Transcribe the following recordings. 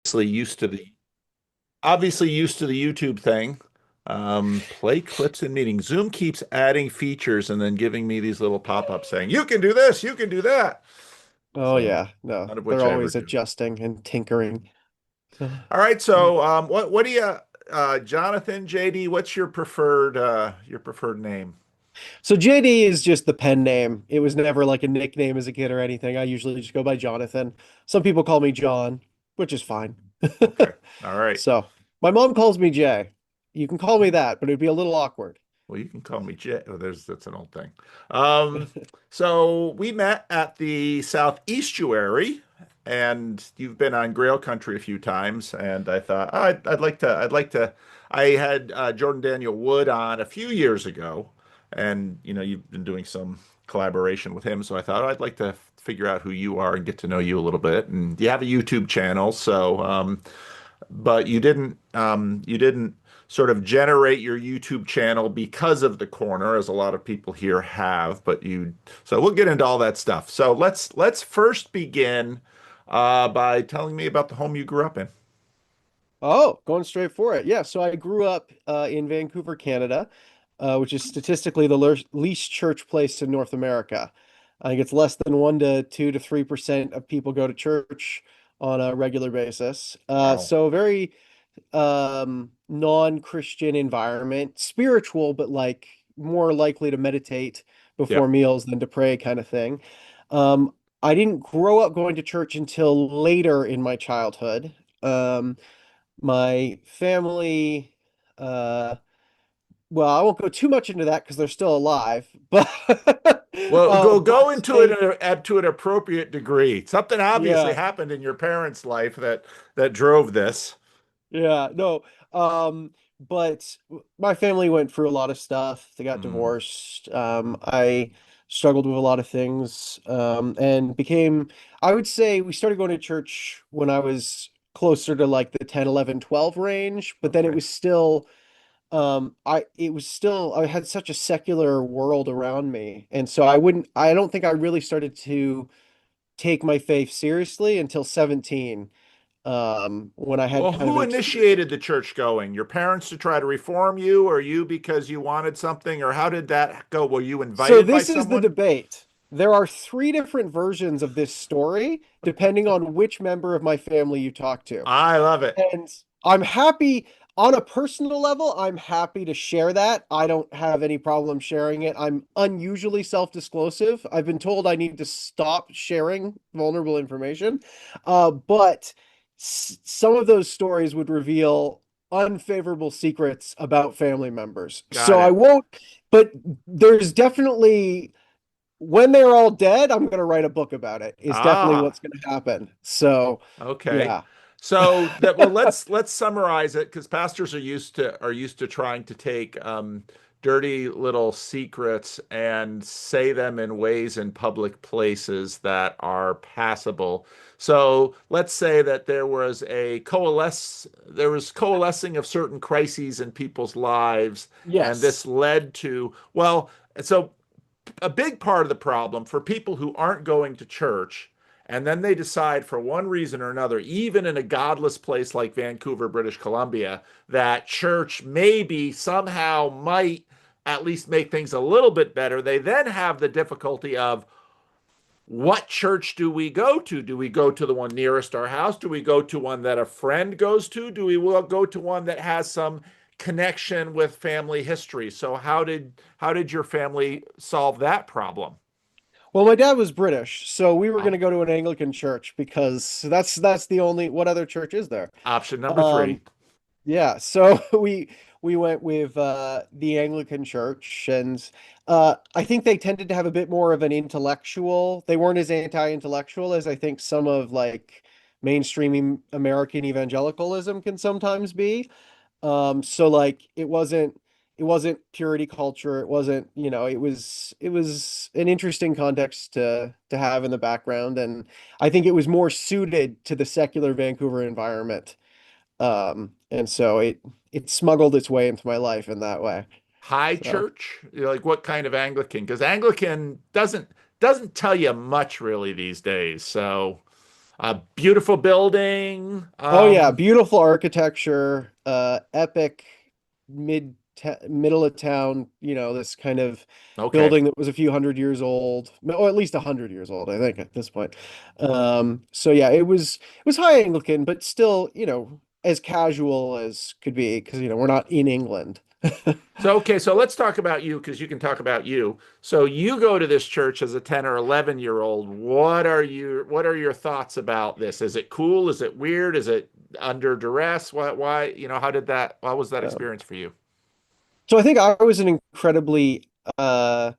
obviously used to the obviously used to the YouTube thing. Play clips in meetings. Zoom keeps adding features and then giving me these little pop-ups saying, you can do this, you can do that. Oh So yeah, no, none of they're which I ever always do. adjusting and tinkering. All right, so what do you Jonathan, JD, what's your preferred name? So JD is just the pen name. It was never like a nickname as a kid or anything. I usually just go by Jonathan. Some people call me John, which is fine. Okay. All right. So my mom calls me Jay. You can call me that, but it'd be a little awkward. Well, you can call me Jay. Oh, that's an old thing. Um, so we met at the South Estuary, and you've been on Grail Country a few times, and I thought I had Jordan Daniel Wood on a few years ago, and you've been doing some collaboration with him, so I thought I'd like to figure out who you are and get to know you a little bit. And you have a YouTube channel, so but you didn't sort of generate your YouTube channel because of the corner, as a lot of people here have. So we'll get into all that stuff. So let's first begin by telling me about the home you grew up in. Oh, going straight for it. Yeah, so I grew up in Vancouver, Canada, which is statistically the least church place in North America. I think it's less than 1 to 2 to 3% of people go to church on a regular basis. Wow. So very non-Christian environment, spiritual, but like more likely to meditate before Yep. meals than to pray kind of thing. Um, I didn't grow up going to church until later in my childhood. My family, uh, well, I won't go too much into that because they're still alive, but Well, go but into it they, to an appropriate degree. Something obviously yeah, happened in your parents' life that drove this. yeah, no, but my family went through a lot of stuff. They got Mm, divorced. I struggled with a lot of things, and I would say we started going to church when I was closer to like the 10, 11, 12 range, but then it okay. was still I had such a secular world around me, and so I don't think I really started to take my faith seriously until 17, when I had Well, kind of who an experience. initiated the church going? Your parents to try to reform you, or you because you wanted something, or how did that go? Were you So invited by this is the someone? debate. There are three different versions of this story, depending on which member of my family you talk to. I love it. And I'm happy on a personal level, I'm happy to share that. I don't have any problem sharing it. I'm unusually self-disclosive. I've been told I need to stop sharing vulnerable information. But some of those stories would reveal unfavorable secrets about family members. Got So I it. won't, but there's definitely when they're all dead, I'm going to write a book about it. Is definitely Ah, what's going to happen. So, okay. yeah. So that well, let's summarize it because pastors are used to trying to take dirty little secrets and say them in ways in public places that are passable. So let's say that there was coalescing of certain crises in people's lives, and this Yes. led to, well, so a big part of the problem for people who aren't going to church and then they decide for one reason or another, even in a godless place like Vancouver, British Columbia, that church maybe somehow might at least make things a little bit better. They then have the difficulty of what church do we go to? Do we go to the one nearest our house? Do we go to one that a friend goes to? Do we go to one that has some connection with family history? So how did your family solve that problem? Well, my dad was British, so we were going Oh, to go to an Anglican church because that's the only what other church is there? option number three. Um, yeah, so we went with the Anglican church, and I think they tended to have a bit more of an intellectual. They weren't as anti-intellectual as I think some of like mainstream American evangelicalism can sometimes be. So like it wasn't purity culture. It wasn't, it was an interesting context to have in the background, and I think it was more suited to the secular Vancouver environment. And so it smuggled its way into my life in that way. High So church? Like what kind of Anglican? Because Anglican doesn't tell you much really these days. So A beautiful building. Oh yeah, beautiful architecture, epic middle of town, this kind of Okay. building that was a few hundred years old, or at least 100 years old, I think at this point. So yeah, it was high Anglican, but still, as casual as could be, because we're not in England. So, okay, so let's talk about you because you can talk about you. So you go to this church as a 10 or 11-year-old. What are your thoughts about this? Is it cool? Is it weird? Is it under duress? What was that Um, experience for you? so I think I was an incredibly uh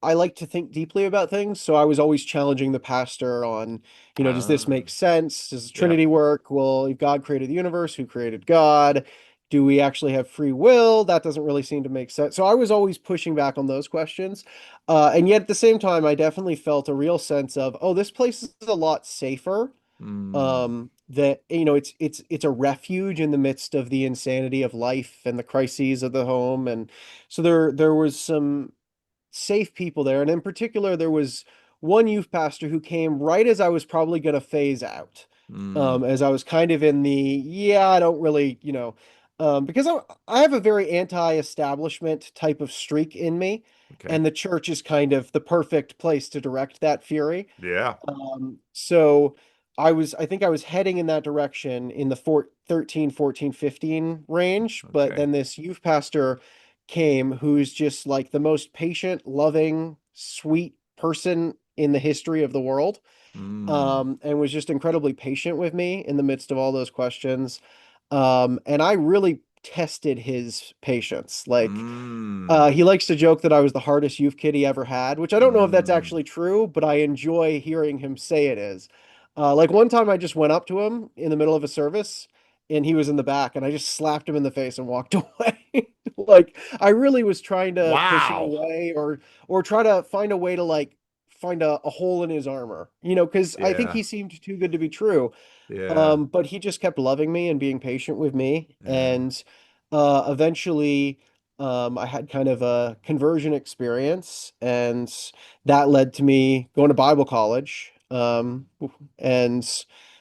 I like to think deeply about things, so I was always challenging the pastor on, does this Ah, make sense? Does the yeah. Trinity work? Well, if God created the universe, who created God? Do we actually have free will? That doesn't really seem to make sense. So I was always pushing back on those questions. And yet at the same time, I definitely felt a real sense of, oh, this place is a lot safer. Mm, That, it's a refuge in the midst of the insanity of life and the crises of the home. And so there was some safe people there. And in particular, there was one youth pastor who came right as I was probably going to phase out. mm, As I was kind of in the, yeah, I don't really, because I have a very anti-establishment type of streak in me, okay. and the church is kind of the perfect place to direct that fury. Yeah. So I think I was heading in that direction in the 13, 14, 15 range, but Okay. then this youth pastor came who's just like the most patient, loving, sweet person in the history of the world. Mm, And was just incredibly patient with me in the midst of all those questions. And I really tested his patience. Like, mm, he likes to joke that I was the hardest youth kid he ever had, which I don't know if that's mm. actually true, but I enjoy hearing him say it is. Like one time I just went up to him in the middle of a service and he was in the back and I just slapped him in the face and walked away. Like I really was trying to push him Wow. away or try to find a way to like find a hole in his armor, because I think Yeah. he seemed too good to be true. Yeah. But he just kept loving me and being patient with me. Yeah. And eventually, I had kind of a conversion experience, and that led to me going to Bible college. And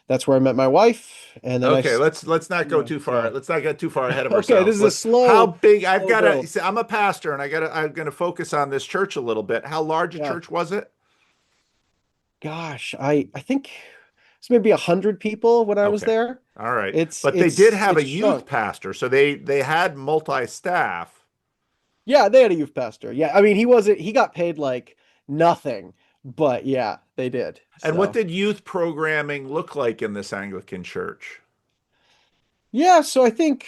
that's where I met my wife. And then Okay, let's not go yeah, too far. so Let's not get too far ahead of okay, this ourselves. is a How slow, big? I've slow got to. build. See, I'm a pastor, and I'm going to focus on this church a little bit. How large a Yeah, church was it? gosh, I think it's maybe 100 people when I was Okay, there. all right. It's But they did it's have a it's youth shrunk. pastor, so they had multi-staff. Yeah, they had a youth pastor. Yeah, I mean, he got paid like nothing, but yeah, they did. And what So, did youth programming look like in this Anglican church? yeah, so I think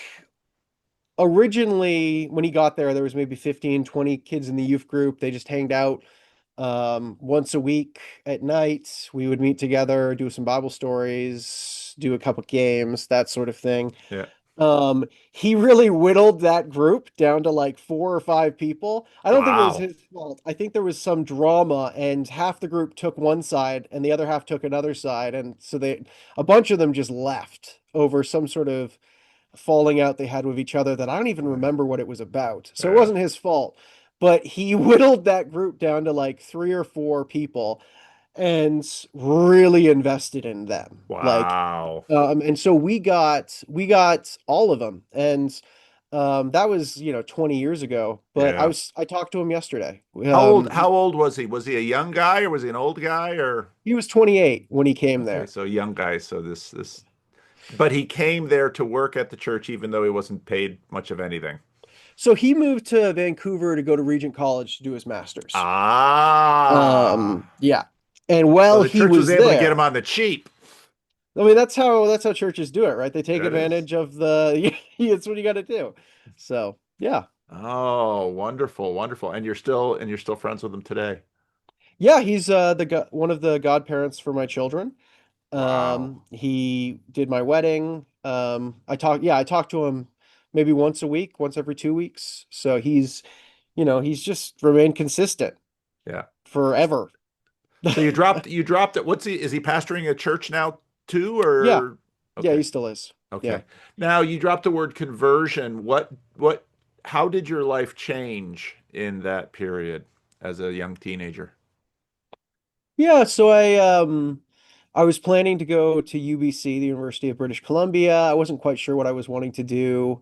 originally when he got there was maybe 15, 20 kids in the youth group. They just hanged out once a week at night. We would meet together, do some Bible stories, do a couple games, that sort of thing. Yeah. He really whittled that group down to like 4 or 5 people. I don't think it was Wow. his fault. I think there was some drama, and half the group took one side and the other half took another side, and so a bunch of them just left over some sort of falling out they had with each other that I don't even Yeah. remember what it was about. So it Yeah. wasn't his fault, but he whittled that group down to like 3 or 4 people and really invested in them. Wow. And so we got all of them, and that was 20 years ago. But Yeah. I talked to him yesterday. How old? How old was he? Was he a young guy or was he an old guy or? He was 28 when he came Okay, there. so young guy. So but he came there to work at the church even though he wasn't paid much of anything. So he moved to Vancouver to go to Regent College to do his master's. Ah. Yeah, and So while the he church was was able to get him there, on the cheap. I mean that's how churches do it, right? They take That is. advantage of the. It's what you got to do. So yeah, Oh, wonderful, wonderful. And you're still friends with him today. yeah, he's one of the godparents for my children. Wow. He did my wedding. I talked to him maybe once a week, once every 2 weeks. So he's just remained consistent Yeah. forever. So you dropped it. Is he pastoring a church now too Yeah, or yeah, okay. he still is. Yeah. Okay. Now you dropped the word conversion. How did your life change in that period as a young teenager? Yeah, so I was planning to go to UBC, the University of British Columbia. I wasn't quite sure what I was wanting to do.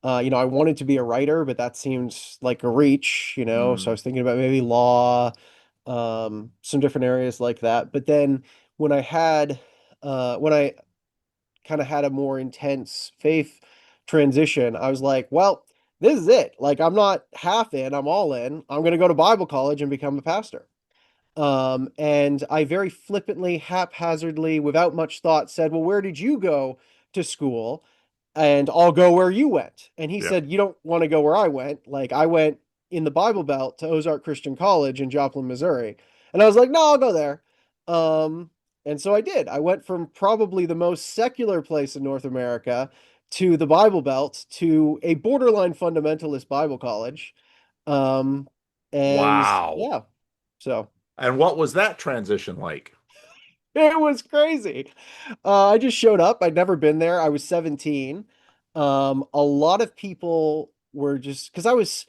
I wanted to be a writer, but that seemed like a reach, so I Mm, was thinking about maybe law, some different areas like that. But then when when I kind of had a more intense faith transition, I was like, well, this is it. Like, I'm not half in, I'm all in. I'm going to go to Bible college and become a pastor. And I very flippantly, haphazardly, without much thought, said, well, where did you go to school? And I'll go where you went. And he yeah. said, you don't want to go where I went. Like, I went in the Bible Belt to Ozark Christian College in Joplin, Missouri. And I was like, no, I'll go there. Um, and so I did. I went from probably the most secular place in North America to the Bible Belt to a borderline fundamentalist Bible college. Um, and Wow. yeah, so. And what was that transition like? It was crazy. I just showed up. I'd never been there. I was 17. A lot of people were just because I was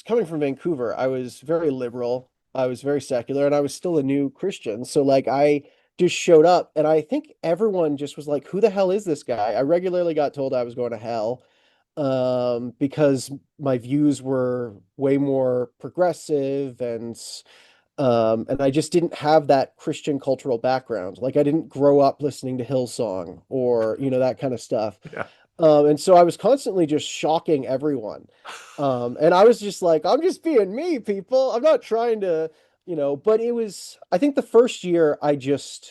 coming from Vancouver. I was very liberal. I was very secular, and I was still a new Christian. So like I just showed up, and I think everyone just was like, "Who the hell is this guy?" I regularly got told I was going to hell, because my views were way more progressive and I just didn't have that Christian cultural background. Like I didn't grow up listening to Hillsong or, that kind of stuff. Yeah. And so I was constantly just shocking everyone. And I was just like, I'm just being me, people. I'm not trying to, but I think the first year I just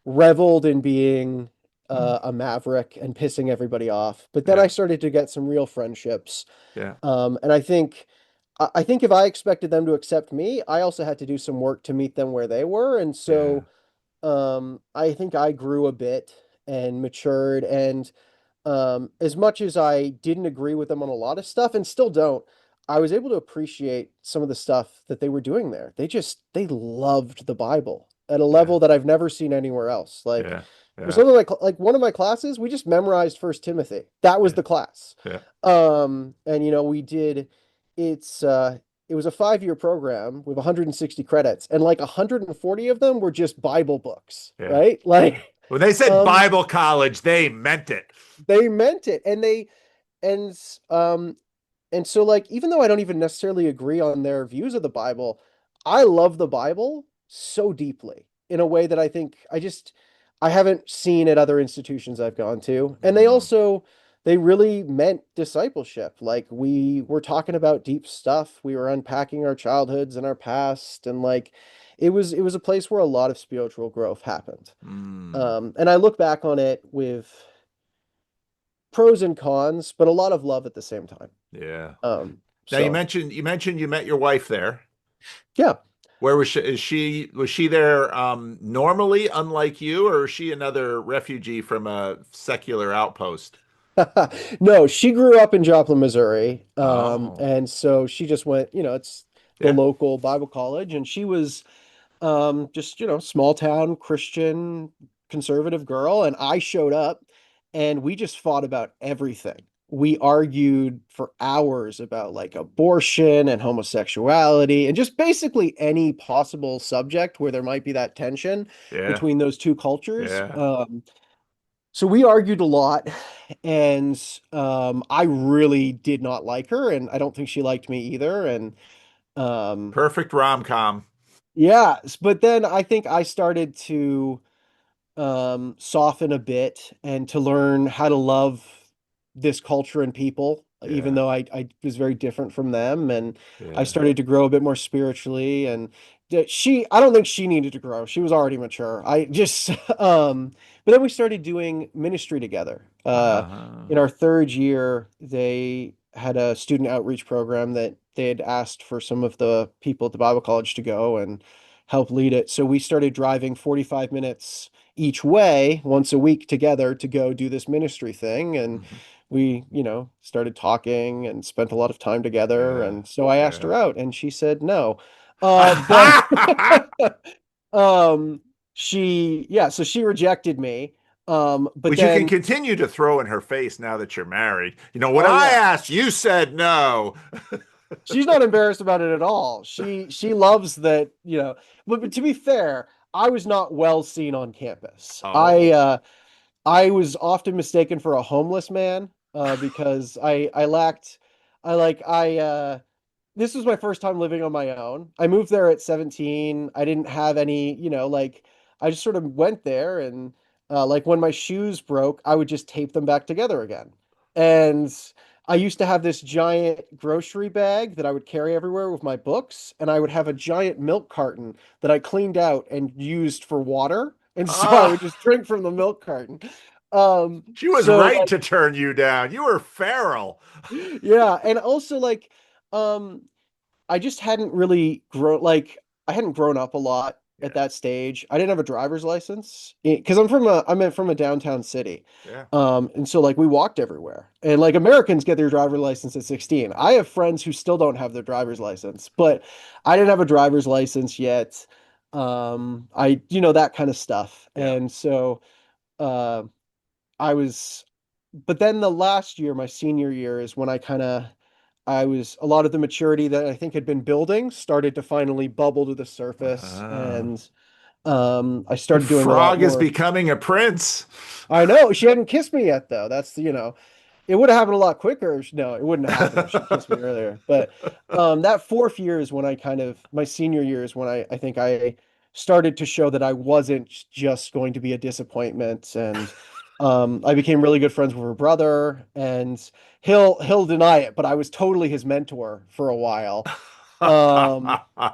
reveled in being Mm, a maverick and pissing everybody off. But then yeah. I started to get some real friendships. Yeah. And I think if I expected them to accept me, I also had to do some work to meet them where they were. And Yeah. so I think I grew a bit and matured. And as much as I didn't agree with them on a lot of stuff and still don't, I was able to appreciate some of the stuff that they were doing there. They loved the Bible at a Yeah. level that I've never seen anywhere else. Like Yeah. for Yeah. some of like one of my classes, we just memorized First Timothy. That was Yeah. the class. Yeah. And we did it's it was a 5-year program with 160 credits, and like 140 of them were just Bible books, Yeah. right? Yeah. Like, When they said um, Bible college, they meant it. they meant it, and um, and so, like, even though I don't even necessarily agree on their views of the Bible, I love the Bible so deeply in a way that I haven't seen at other institutions I've gone to. And Mm, they really meant discipleship. Like we were talking about deep stuff. We were unpacking our childhoods and our past, and like it was a place where a lot of spiritual growth happened. mm, And I look back on it with pros and cons, but a lot of love at the same time. yeah. Um, Now you so mentioned you mentioned you met your wife there. yeah. Where was she? Was she there normally, unlike you, or is she another refugee from a secular outpost? No, she grew up in Joplin, Missouri. Oh, And so she just went, it's the yeah, local Bible college, and she was just, small town Christian conservative girl. And I showed up and we just fought about everything. We argued for hours about like abortion and homosexuality and just basically any possible subject where there might be that tension yeah, between those two cultures. yeah. So we argued a lot, and I really did not like her, and I don't think she liked me either. And um, Perfect rom-com. yeah, but then I think I started to soften a bit and to learn how to love this culture and people, even Yeah, though I was very different from them. And I yeah. started to grow a bit more spiritually. And I don't think she needed to grow. She was already mature. But then we started doing ministry together. Uh-huh. In our third year, they had a student outreach program that they had asked for some of the people at the Bible college to go and help lead it. So we started driving 45 minutes each way once a week together to go do this ministry thing. And Mhm. we, started talking and spent a lot of time together. Yeah, And so I asked yeah. her out and she said no. But um so she rejected me. But Which you can then, continue to throw in her face now that you're married. When oh I yeah, asked, you said no. she's not embarrassed about it at all. She loves that, but to be fair, I was not well seen on campus. Oh. I was often mistaken for a homeless man because I lacked I like I this was my first time living on my own. I moved there at 17. I didn't have any, like I just sort of went there and like when my shoes broke, I would just tape them back together again. And I used to have this giant grocery bag that I would carry everywhere with my books, and I would have a giant milk carton that I cleaned out and used for water. And so I would Ah, just drink from the milk carton. she was So right like to turn you down. You were feral. yeah, and also like um I just hadn't really grown like I hadn't grown up a lot at Yeah, that stage. I didn't have a driver's license because I'm from a downtown city. yeah, And so like we walked everywhere. And like Americans get their driver's license at 16. I have friends who still don't have their driver's license, but I didn't have a driver's license yet. That kind of stuff. yeah. And so uh I was but then the last year, my senior year, is when I was a lot of the maturity that I think had been building started to finally bubble to the surface, Ah. and I The started doing a lot frog is more. becoming a prince. I know she hadn't kissed me yet, though. It would have happened a lot quicker. No, it wouldn't have happened if she kissed me earlier. But that fourth year is when my senior year is when I think I started to show that I wasn't just going to be a disappointment. And I became really good friends with her brother, and he'll deny it, but I was totally his mentor for a while.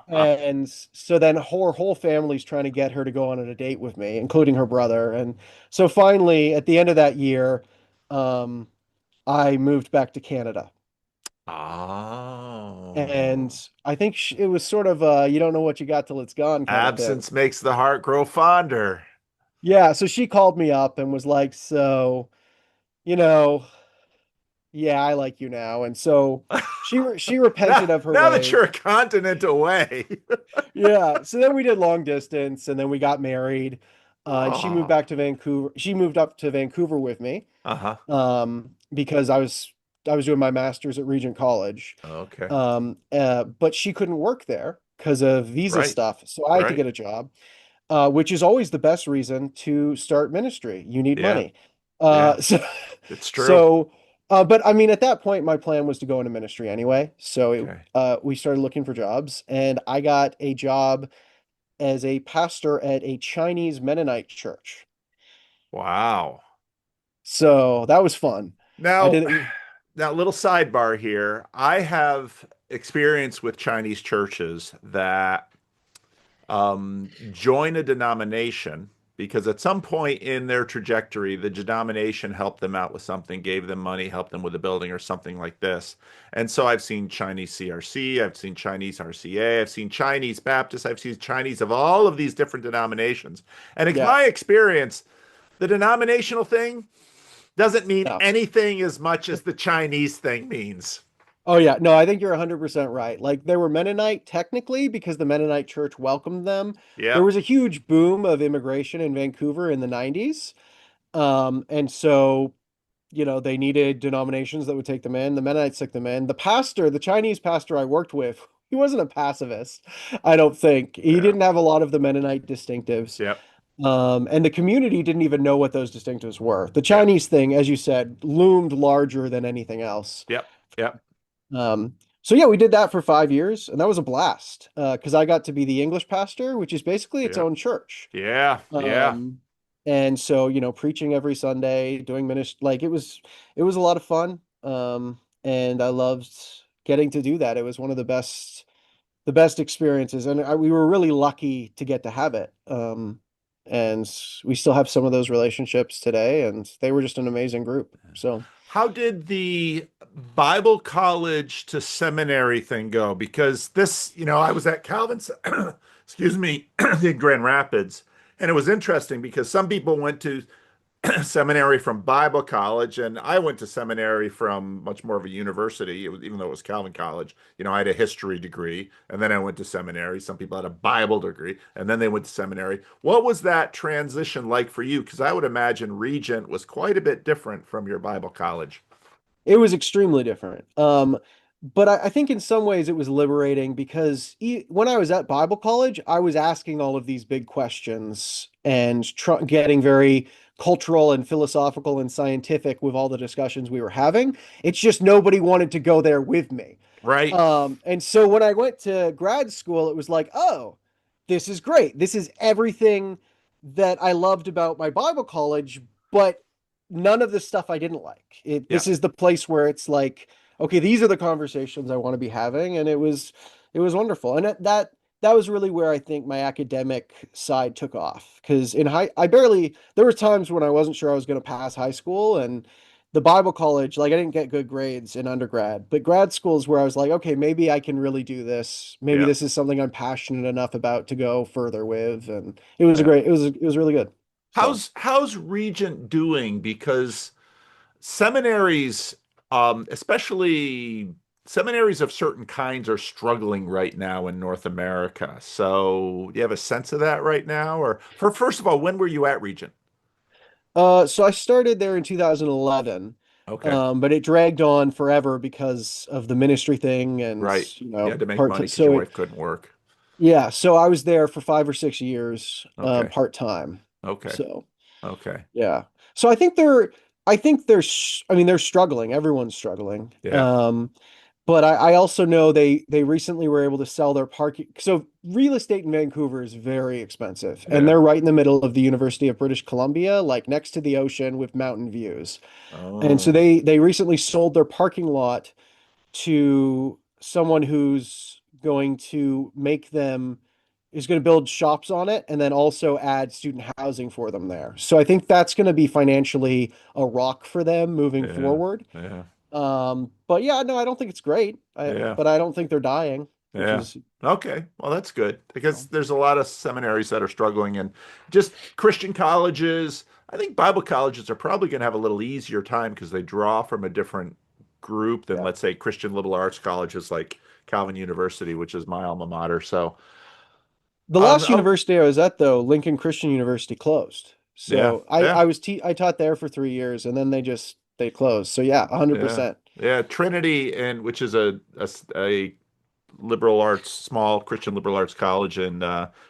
And so then her whole family's trying to get her to go on a date with me, including her brother. And so finally, at the end of that year, um, I moved back to Canada. And Oh. I think it was sort of you don't know what you got till it's gone kind of thing. Absence makes the heart grow fonder. Yeah, so she called me up and was like, "So, you know, yeah, I like you now." And so she repented of her Now that ways. you're a continent away. Yeah, so then we did long distance and then we got married. And she moved Oh. back to Vancouver. She moved up to Vancouver with me. Uh-huh. Because I was doing my master's at Regent College. Okay. But she couldn't work there because of visa Right. stuff. So I had to Right. get a job, which is always the best reason to start ministry. You need Yeah. money. Yeah. So, It's true. so, but I mean, at that point, my plan was to go into ministry anyway. Okay. We started looking for jobs, and I got a job as a pastor at a Chinese Mennonite church. Wow. So that was fun. I Now, did it. now, little sidebar here. I have experience with Chinese churches that join a denomination because at some point in their trajectory, the denomination helped them out with something, gave them money, helped them with a building or something like this. And so I've seen Chinese CRC, I've seen Chinese RCA, I've seen Chinese Baptist, I've seen Chinese of all of these different denominations. And it's Yeah. my experience, the denominational thing doesn't mean No. anything as much as the Chinese thing means. Oh yeah, no, I think you're 100% right. Like they were Mennonite technically because the Mennonite church welcomed them. There Yep, was a huge boom of immigration in Vancouver in the 90s. And so, they needed denominations that would take them in. The Mennonites took them in. The Chinese pastor I worked with, he wasn't a pacifist, I don't think. He yeah, didn't have a lot of the Mennonite distinctives. yep, And the community didn't even know what those distinctives were. The yeah, Chinese thing, as you said, loomed larger than anything else. yep, yep, Um, so yeah, we did that for 5 years, and that was a blast because I got to be the English pastor, which is basically its yep, own church. yeah, yeah. Um, and so preaching every Sunday, doing ministry, like it was a lot of fun. And I loved getting to do that. It was one of the best experiences, and we were really lucky to get to have it. And we still have some of those relationships today, and they were just an amazing group. So. How did the Bible college to seminary thing go? Because this, I was at Calvin's, excuse me, in Grand Rapids, and it was interesting because some people went to seminary from Bible college, and I went to seminary from much more of a university. It was, even though it was Calvin College, I had a history degree, and then I went to seminary. Some people had a Bible degree, and then they went to seminary. What was that transition like for you? Because I would imagine Regent was quite a bit different from your Bible college. It was extremely different. But I think in some ways it was liberating because when I was at Bible college, I was asking all of these big questions and getting very cultural and philosophical and scientific with all the discussions we were having. It's just nobody wanted to go there with me. Right? And so when I went to grad school, it was like, oh, this is great. This is everything that I loved about my Bible college, but none of the stuff I didn't like. Yeah. This is the place where it's like, okay, these are the conversations I want to be having, and it was wonderful. And that was really where I think my academic side took off. Because I barely there were times when I wasn't sure I was going to pass high school, and the Bible college, like I didn't get good grades in undergrad, but grad school is where I was like, okay, maybe I can really do this. Maybe Yeah. this is something I'm passionate enough about to go further with. And it was a Yeah. great, it was really good. So. How's Regent doing? Because seminaries, especially seminaries of certain kinds, are struggling right now in North America. So, do you have a sense of that right now? Or for first of all, when were you at Regent? So I started there in 2011, Okay. but it dragged on forever because of the ministry thing and, Right. You had to make money because so your it, wife couldn't work. yeah, so I was there for 5 or 6 years, Okay. part time. Okay. So Okay. yeah, so I mean, they're struggling. Everyone's struggling. Yeah. But I also know they recently were able to sell their parking. So real estate in Vancouver is very expensive, and Yeah. they're right in the middle of the University of British Columbia, like next to the ocean with mountain views. And so Oh, they recently sold their parking lot to someone who's going to build shops on it and then also add student housing for them there. So I think that's going to be financially a rock for them moving yeah. forward. Yeah. But yeah, no, I don't think it's great. Yeah. But I don't think they're dying, which Yeah. is, Okay. Well, that's good you because know, there's a lot of seminaries that are struggling and just Christian colleges. I think Bible colleges are probably going to have a little easier time because they draw from a different group than, yeah. let's say, Christian liberal arts colleges like Calvin University, which is my alma mater. So, The last oh, university I was at, though, Lincoln Christian University closed. yeah, So I yeah, I was I taught there for 3 years, and then they closed. So yeah, yeah, 100%. yeah. Trinity, and which is a liberal arts, small Christian liberal arts college in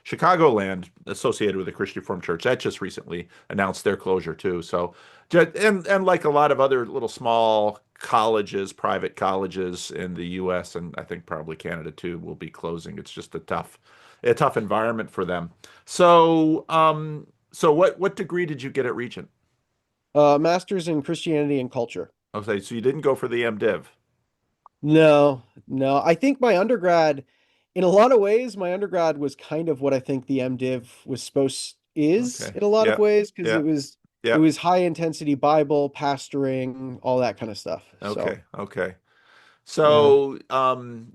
Chicagoland associated with the Christian Reformed Church. That just recently announced their closure too. So, and like a lot of other little small colleges, private colleges in the U.S. and I think probably Canada too will be closing. It's just a tough environment for them. So, so what degree did you get at Regent? Master's in Christianity and Culture. Okay, so you didn't go for the MDiv. No, no. I think my undergrad, in a lot of ways, my undergrad was kind of what I think the MDiv was supposed is Okay. in a lot of Yeah. ways because Yeah. it Yeah. was high intensity Bible, pastoring, all that kind of stuff. So Okay. Okay. yeah, So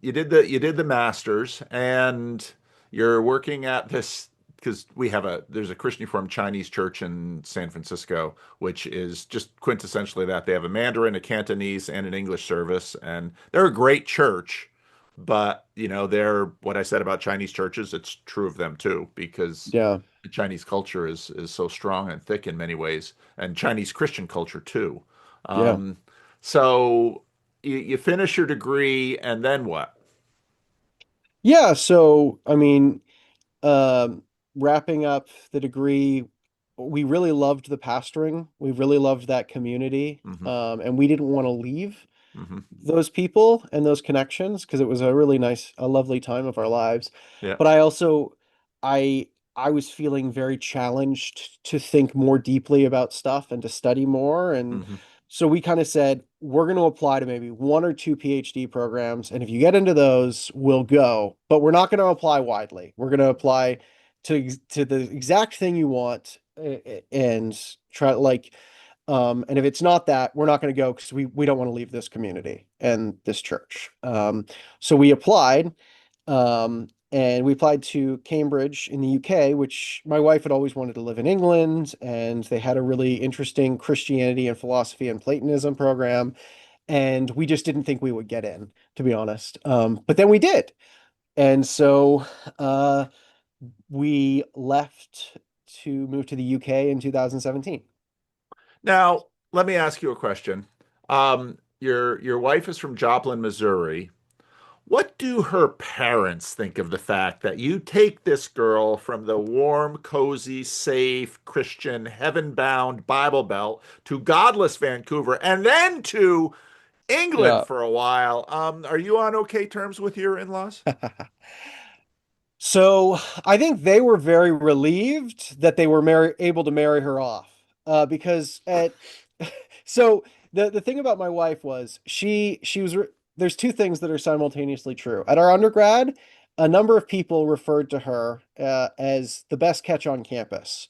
you did the masters and you're working at this because there's a Christian Reformed Chinese church in San Francisco, which is just quintessentially that. They have a Mandarin, a Cantonese, and an English service, and they're a great church. But they're what I said about Chinese churches, it's true of them too, because yeah, the Chinese culture is so strong and thick in many ways, and Chinese Christian culture too. yeah. Um, so you finish your degree and then what? Yeah, so I mean, um, wrapping up the degree, we really loved the pastoring. We really loved that community. Hmm. And we didn't want to leave Hmm. those people and those connections because it was a lovely time of our lives. Yeah. But I I was feeling very challenged to think more deeply about stuff and to study more. And Hmm. so we kind of said, we're going to apply to maybe one or two PhD programs. And if you get into those, we'll go. But we're not going to apply widely. We're going to apply to the exact thing you want and try like and if it's not that, we're not going to go because we don't want to leave this community and this church. So we applied to Cambridge in the UK, which my wife had always wanted to live in England, and they had a really interesting Christianity and philosophy and Platonism program, and we just didn't think we would get in, to be honest. But then we did, and so uh, we left to move to the UK in 2017. Now, let me ask you a question. your wife is from Joplin, Missouri. What do her parents think of the fact that you take this girl from the warm, cozy, safe, Christian, heaven-bound Bible Belt to godless Vancouver and then to England Yeah. for a while? Are you on okay terms with your in-laws? So I think they were very relieved that they were able to marry her off. Because at so the thing about my wife was she was there's two things that are simultaneously true. At our undergrad, a number of people referred to her as the best catch on campus.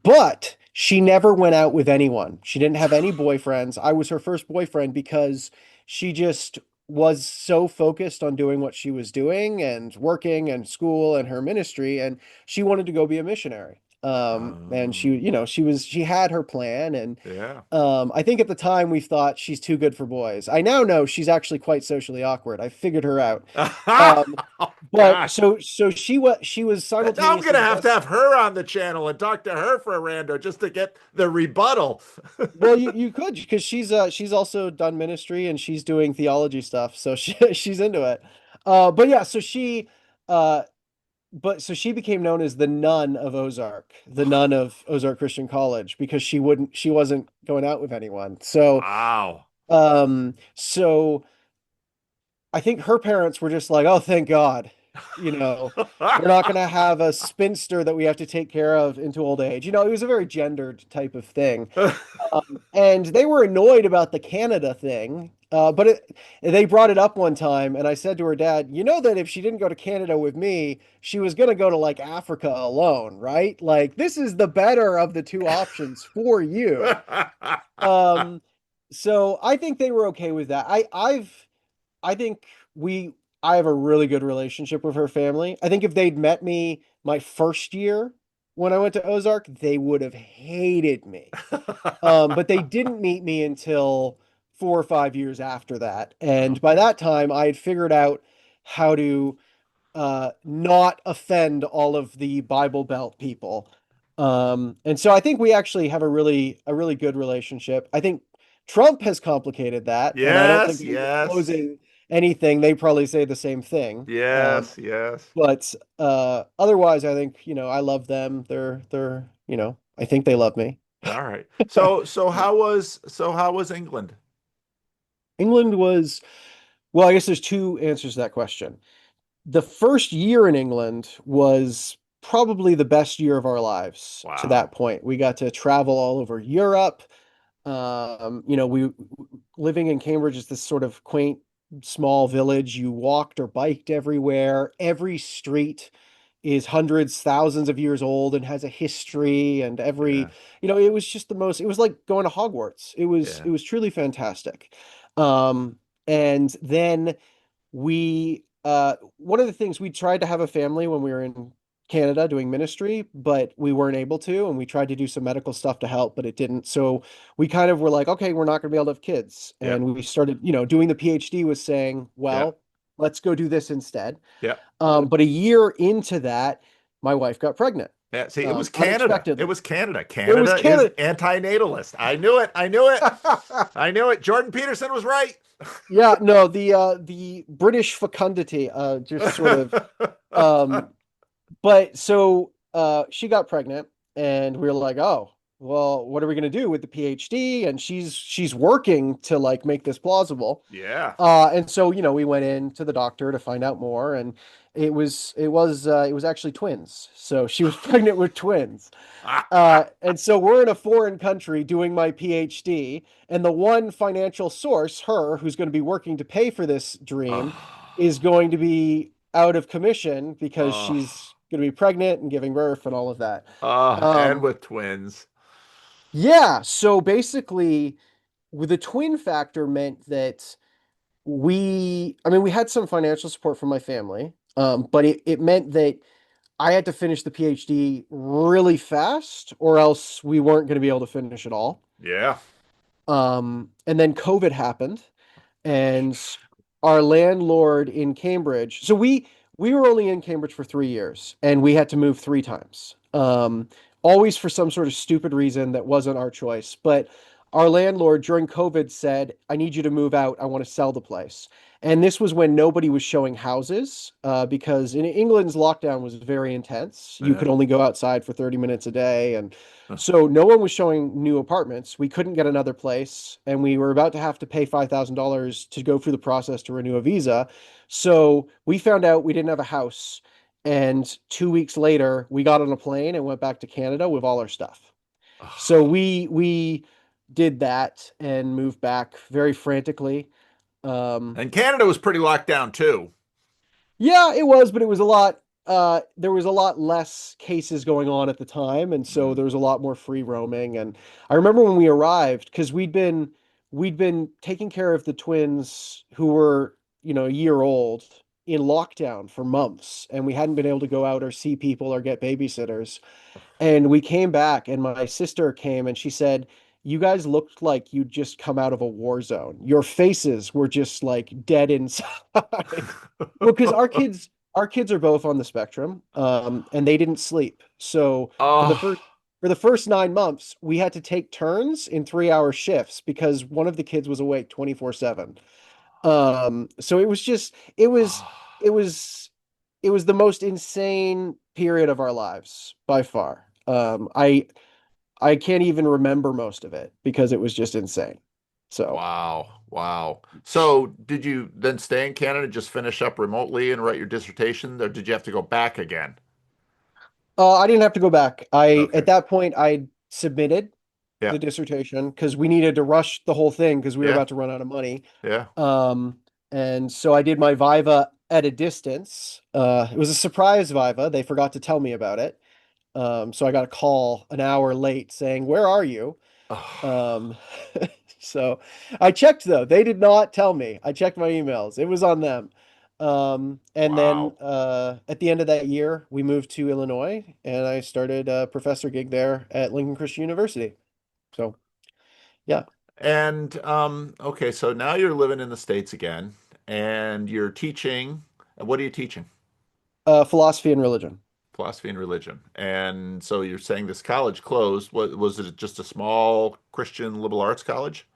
But she never went out with anyone. She didn't have any boyfriends. I was her first boyfriend because she just was so focused on doing what she was doing and working and school and her ministry, and she wanted to go be a missionary. And she had her plan, and Yeah. I think at the time we thought she's too good for boys. I now know she's actually quite socially awkward. I figured her out. Um, Oh but God. so she was Now I'm simultaneously gonna the have to best. have her on the channel and talk to her for a rando just to get the rebuttal. Well, you could because she's also done ministry and she's doing theology stuff, so she's into it. But yeah, uh so she became known as the nun of Ozark, the nun of Ozark Christian College because she wasn't going out with anyone. Wow. So I think her parents were just like, "Oh, thank God." You know, we're not going to have a spinster that we have to take care of into old age. It was a very gendered type of thing. And they were annoyed about the Canada thing. They brought it up one time, and I said to her dad, "You know that if she didn't go to Canada with me, she was going to go to like Africa alone, right? Like this is the better of the two options for you." Um, so I think they were okay with that. I think we I have a really good relationship with her family. I think if they'd met me my first year when I went to Ozark, they would have hated me. But they didn't meet me until 4 or 5 years after that. And by Okay. that time, I had figured out how to not offend all of the Bible Belt people. And so I think we actually have a really good relationship. I think Trump has complicated that, and I don't think Yes, I'm yes, disclosing anything. They probably say the same thing. yes, yes. But otherwise, I think, I love them. I think they love me. All right. So how was England? England was, well, I guess there's two answers to that question. The first year in England was probably the best year of our lives to that Wow. point. We got to travel all over Europe. We living in Cambridge is this sort of quaint, small village. You walked or biked everywhere. Every street is hundreds, thousands of years old and has a history. And Yeah, it was just the most. It was like going to Hogwarts. It was yeah, it was truly fantastic. Um, and then one of the things we tried to have a family when we were in Canada doing ministry, but we weren't able to, and we tried to do some medical stuff to help, but it didn't. So we kind of were like, okay, we're not going to be able to have kids. yeah, And we started, doing the PhD was saying, yeah, well, let's go do this instead. yeah. But a year into that, my wife got pregnant, Yeah. See, it was Canada. It unexpectedly. was Canada. It was Canada is Canada. anti-natalist. I knew it. I knew it. I knew it. Jordan Peterson was right. Yeah, no, the British fecundity just sort of um but so she got pregnant and we were like, "Oh, well, what are we going to do with the PhD?" And she's working to like make this plausible. Yeah. And so, we went in to the doctor to find out more, and it was actually twins. So she was pregnant with twins. And so we're in a foreign country doing my PhD, and the one financial source, her, who's going to be working to pay for this dream, is going to be out of commission because Oh, she's going to be pregnant and giving birth and all of that. and Um, with twins. yeah, so basically, with the twin factor meant that I mean, we had some financial support from my family, but it meant that I had to finish the PhD really fast, or else we weren't going to be able to finish it all. Yeah. And then COVID happened, and our landlord in Cambridge. So we were only in Cambridge for 3 years, and we had to move three times. Always for some sort of stupid reason that wasn't our choice. But our landlord during COVID said, I need you to move out. I want to sell the place. And this was when nobody was showing houses, because in England's lockdown was very intense. You Yeah. could only go outside for 30 minutes a day. And Huh. so no one was showing new apartments. We couldn't get another place. And we were about to have to pay $5,000 to go through the process to renew a visa. So we found out we didn't have a house. And 2 weeks later, we got on a plane and went back to Canada with all our stuff. So Ugh. we did that and moved back very frantically. Um, And Canada was pretty locked down too. yeah, it was, but it was a lot. There was a lot less cases going on at the time, and so Mm. there was a lot more free roaming. And I remember when we arrived, because we'd been taking care of the twins who were, a year old in lockdown for months, and we hadn't been able to go out or see people or get babysitters. And we came back, and my sister came and she said, you guys looked like you'd just come out of a war zone. Your faces were just like dead inside. Well, because our kids are both on the spectrum, and they didn't sleep. So for the Oh, first for the first 9 months, we had to take turns in 3-hour shifts because one of the kids was awake 24/7. So it was just it was it was the most insane period of our lives by far. I can't even remember most of it because it was just insane. So wow. Wow. So did you then stay in Canada, just finish up remotely and write your dissertation, or did you have to go back again? I didn't have to go back. I Okay. At that point I submitted Yeah. the dissertation because we needed to rush the whole thing because we were Yeah. about to run out of money. Yeah. Um, and so I did my Viva at a distance. It was a surprise Viva. They forgot to tell me about it. So I got a call an hour late saying, "Where are you?" Oh, Um, so I checked though. They did not tell me. I checked my emails. It was on them. And then wow. at the end of that year, we moved to Illinois, and I started a professor gig there at Lincoln Christian University. So yeah, And okay, so now you're living in the States again and you're teaching. What are you teaching? philosophy and religion. Philosophy and religion. And so you're saying this college closed. What was it, just a small Christian liberal arts college?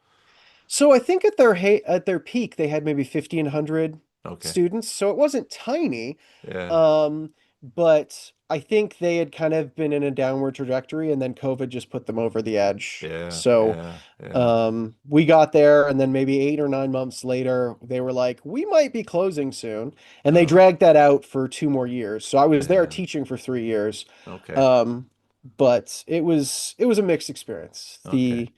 So I think at their peak, they had maybe 1,500 Okay. students. So it wasn't tiny. Yeah. Um, but I think they had kind of been in a downward trajectory, and then COVID just put them over the edge. Yeah. So Yeah. Yeah. we got there, and then maybe 8 or 9 months later, they were like, we might be closing soon. And they Oh, dragged that out for 2 more years. So I was there yeah. teaching for 3 years. Okay. Um, but it was a mixed experience. Okay.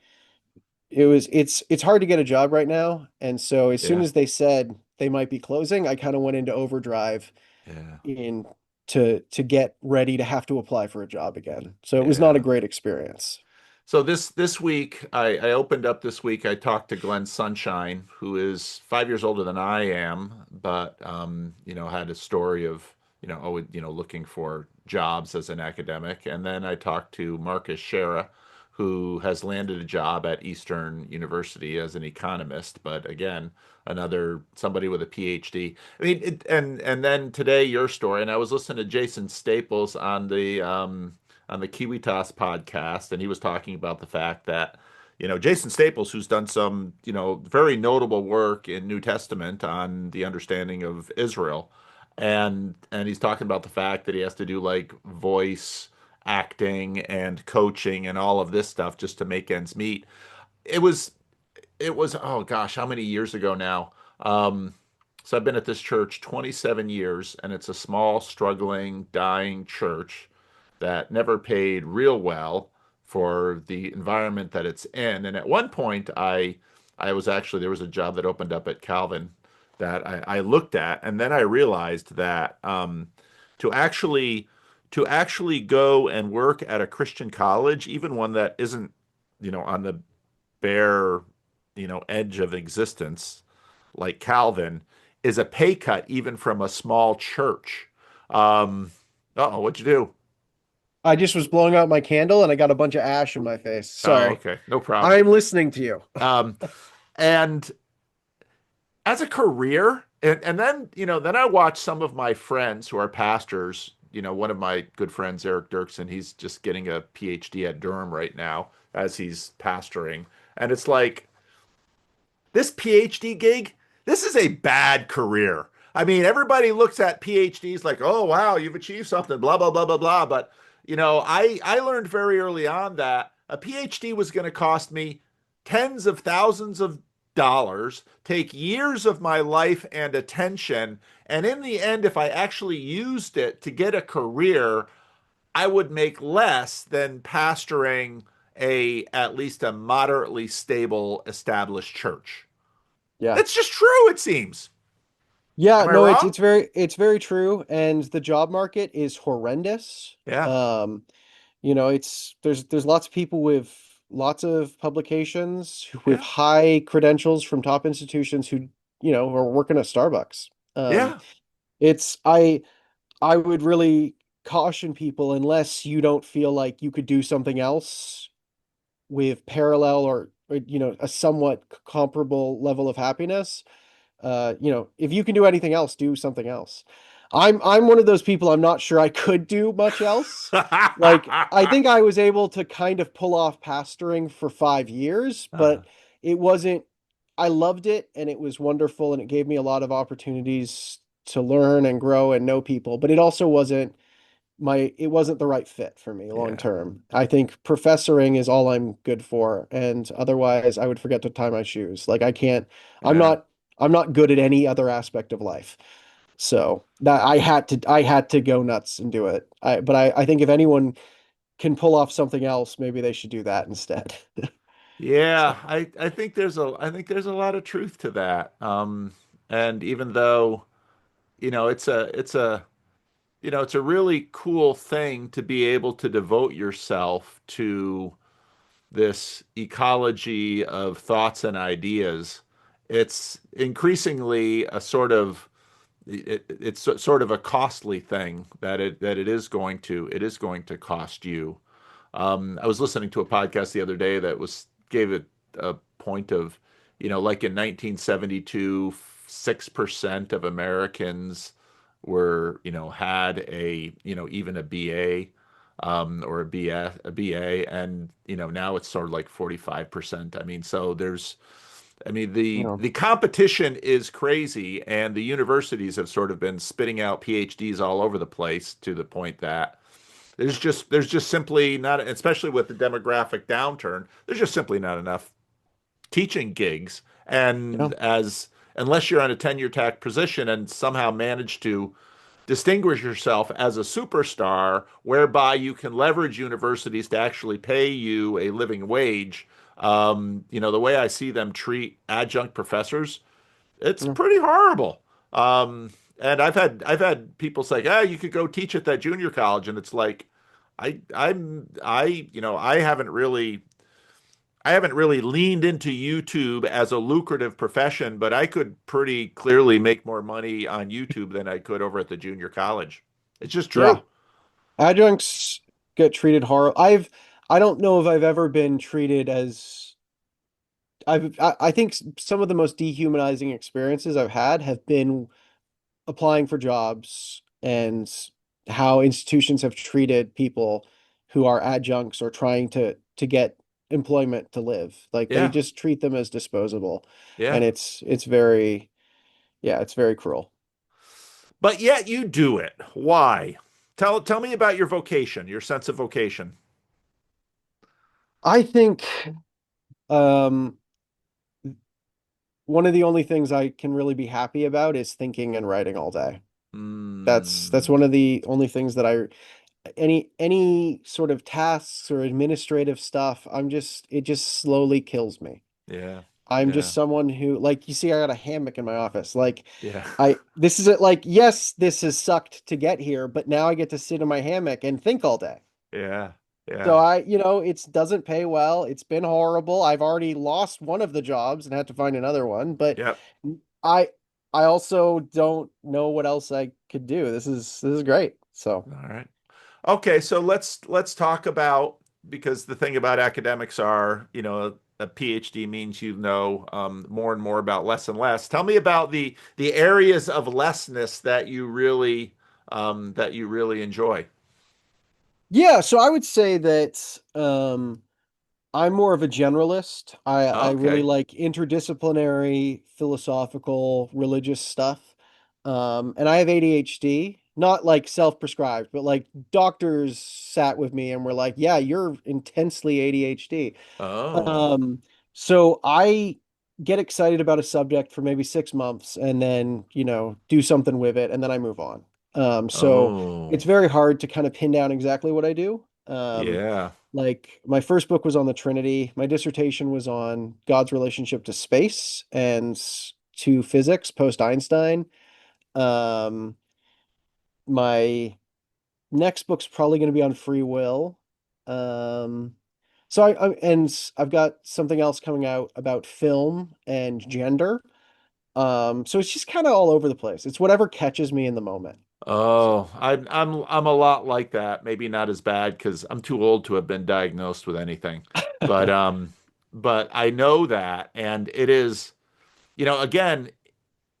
It's hard to get a job right now, and so as soon Yeah. as they said they might be closing, I kind of went into overdrive Yeah. in to get ready to have to apply for a job again. So it was not a Yeah. great experience. So this week I opened up this week. I talked to Glenn Sunshine, who is 5 years older than I am, but had a story of always looking for jobs as an academic. And then I talked to Marcus Shera, who has landed a job at Eastern University as an economist, but again, another somebody with a PhD. I mean, and then today your story, and I was listening to Jason Staples on the Kiwitas podcast, and he was talking about the fact that, Jason Staples, who's done some, very notable work in New Testament on the understanding of Israel, and he's talking about the fact that he has to do like voice acting and coaching and all of this stuff just to make ends meet. It was oh gosh, how many years ago now? So I've been at this church 27 years, and it's a small, struggling, dying church that never paid real well for the environment that it's in. And at one point, I was actually there was a job that opened up at Calvin that I looked at, and then I realized that to actually to actually go and work at a Christian college, even one that isn't, on the bare, edge of existence, like Calvin, is a pay cut even from a small church. Uh-oh, what'd you do? I just was blowing out my candle and I got a bunch of ash in my face. Oh, Sorry. okay, no problem. I'm listening to you. Um, and as a career, and then then I watch some of my friends who are pastors. One of my good friends, Eric Dirksen, he's just getting a PhD at Durham right now as he's pastoring. And it's like, this PhD gig, this is a bad career. I mean, everybody looks at PhDs like, oh, wow, you've achieved something, blah, blah, blah, blah, blah. But, I learned very early on that a PhD was going to cost me tens of thousands of dollars, take years of my life and attention. And in the end, if I actually used it to get a career, I would make less than pastoring at least a moderately stable established church. Yeah. It's just true, it seems. Yeah, Am I no, it's wrong? it's very it's very true, and the job market is horrendous. Yeah. Um, there's lots of people with lots of publications with Yeah. high credentials from top institutions who, are working at Starbucks. Um, Yeah. it's I would really caution people unless you don't feel like you could do something else with parallel or a somewhat comparable level of happiness. If you can do anything else, do something else. I'm one of those people. I'm not sure I could do much else. Like I think I was able to kind of pull off pastoring for 5 years, Uh, but it wasn't. I loved it and it was wonderful and it gave me a lot of opportunities to learn and grow and know people, but it wasn't the right fit for me long yeah. term. I think professoring is all I'm good for, and otherwise I would forget to tie my shoes. Like I can't, I'm Yeah. not, I'm not good at any other aspect of life. So that I had to go nuts and do it. But I think if anyone can pull off something else, maybe they should do that instead. Yeah, So I think there's a lot of truth to that. And even though, it's a really cool thing to be able to devote yourself to this ecology of thoughts and ideas. It's increasingly it's sort of a costly thing that it is going to cost you. I was listening to a podcast the other day that gave it a point of, like in 1972, 6% of Americans had even a BA, or a BA, and now it's sort of like 45%. I mean, so you the know, the competition is crazy, and the universities have sort of been spitting out PhDs all over the place to the point that there's just simply not, especially with the demographic downturn, there's just simply not enough teaching gigs. yeah, And unless you're on a tenure track position and somehow manage to distinguish yourself as a superstar, whereby you can leverage universities to actually pay you a living wage. The way I see them treat adjunct professors, it's yeah, pretty horrible. And I've had people say, "Ah, you could go teach at that junior college," and it's like, I haven't really leaned into YouTube as a lucrative profession, but I could pretty clearly make more money on YouTube than I could over at the junior college. It's just yeah. true. Adjuncts get treated horrible. I don't know if I've ever been treated as I think some of the most dehumanizing experiences I've had have been applying for jobs and how institutions have treated people who are adjuncts or trying to get employment to live. Like they Yeah, just treat them as disposable. yeah. And it's very, yeah, it's very cruel. But yet you do it. Why? Tell me about your vocation, your sense of vocation. I think um one of the only things I can really be happy about is thinking and writing all day. That's Mm, one of the only things that I any sort of tasks or administrative stuff, it just slowly kills me. yeah, I'm just yeah, someone who, like, you see, I got a hammock in my office. Like, yeah, this is it. Like, yes, this has sucked to get here, but now I get to sit in my hammock and think all day. yeah, So yeah. it doesn't pay well. It's been horrible. I've already lost one of the jobs and had to find another one, but Yep. I, I also don't know what else I could do. This is great. So, All right. Okay, so let's talk about, because the thing about academics are, a PhD means more and more about less and less. Tell me about the areas of lessness that you really enjoy. yeah, so I would say that, I'm more of a generalist. I really Okay. like interdisciplinary, philosophical, religious stuff. And I have ADHD, not like self-prescribed, but like doctors sat with me and were like, "Yeah, you're intensely ADHD." Oh. Um, so I get excited about a subject for maybe 6 months and then, do something with it and then I move on. So it's Oh. very hard to kind of pin down exactly what I do. Yeah. Like my first book was on the Trinity. My dissertation was on God's relationship to space and to physics post Einstein. Um, my next book's probably going to be on free will. Um, so I've got something else coming out about film and gender. So it's just kind of all over the place. It's whatever catches me in the moment. So Oh, I'm a lot like that. Maybe not as bad because I'm too old to have been diagnosed with anything. But but I know that, and it is, again,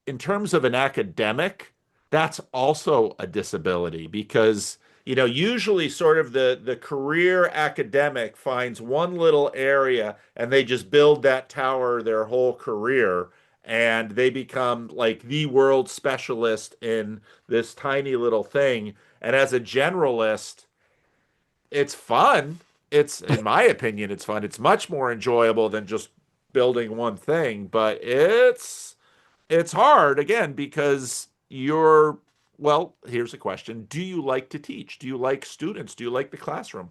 in terms of an academic, that's also a disability because, usually sort of the career academic finds one little area and they just build that tower their whole career and they become like the world specialist in this tiny little thing. And as a generalist, it's fun. It's, in my opinion, it's fun. It's much more enjoyable than just building one thing, but it's hard again because well, here's a question. Do you like to teach? Do you like students? Do you like the classroom?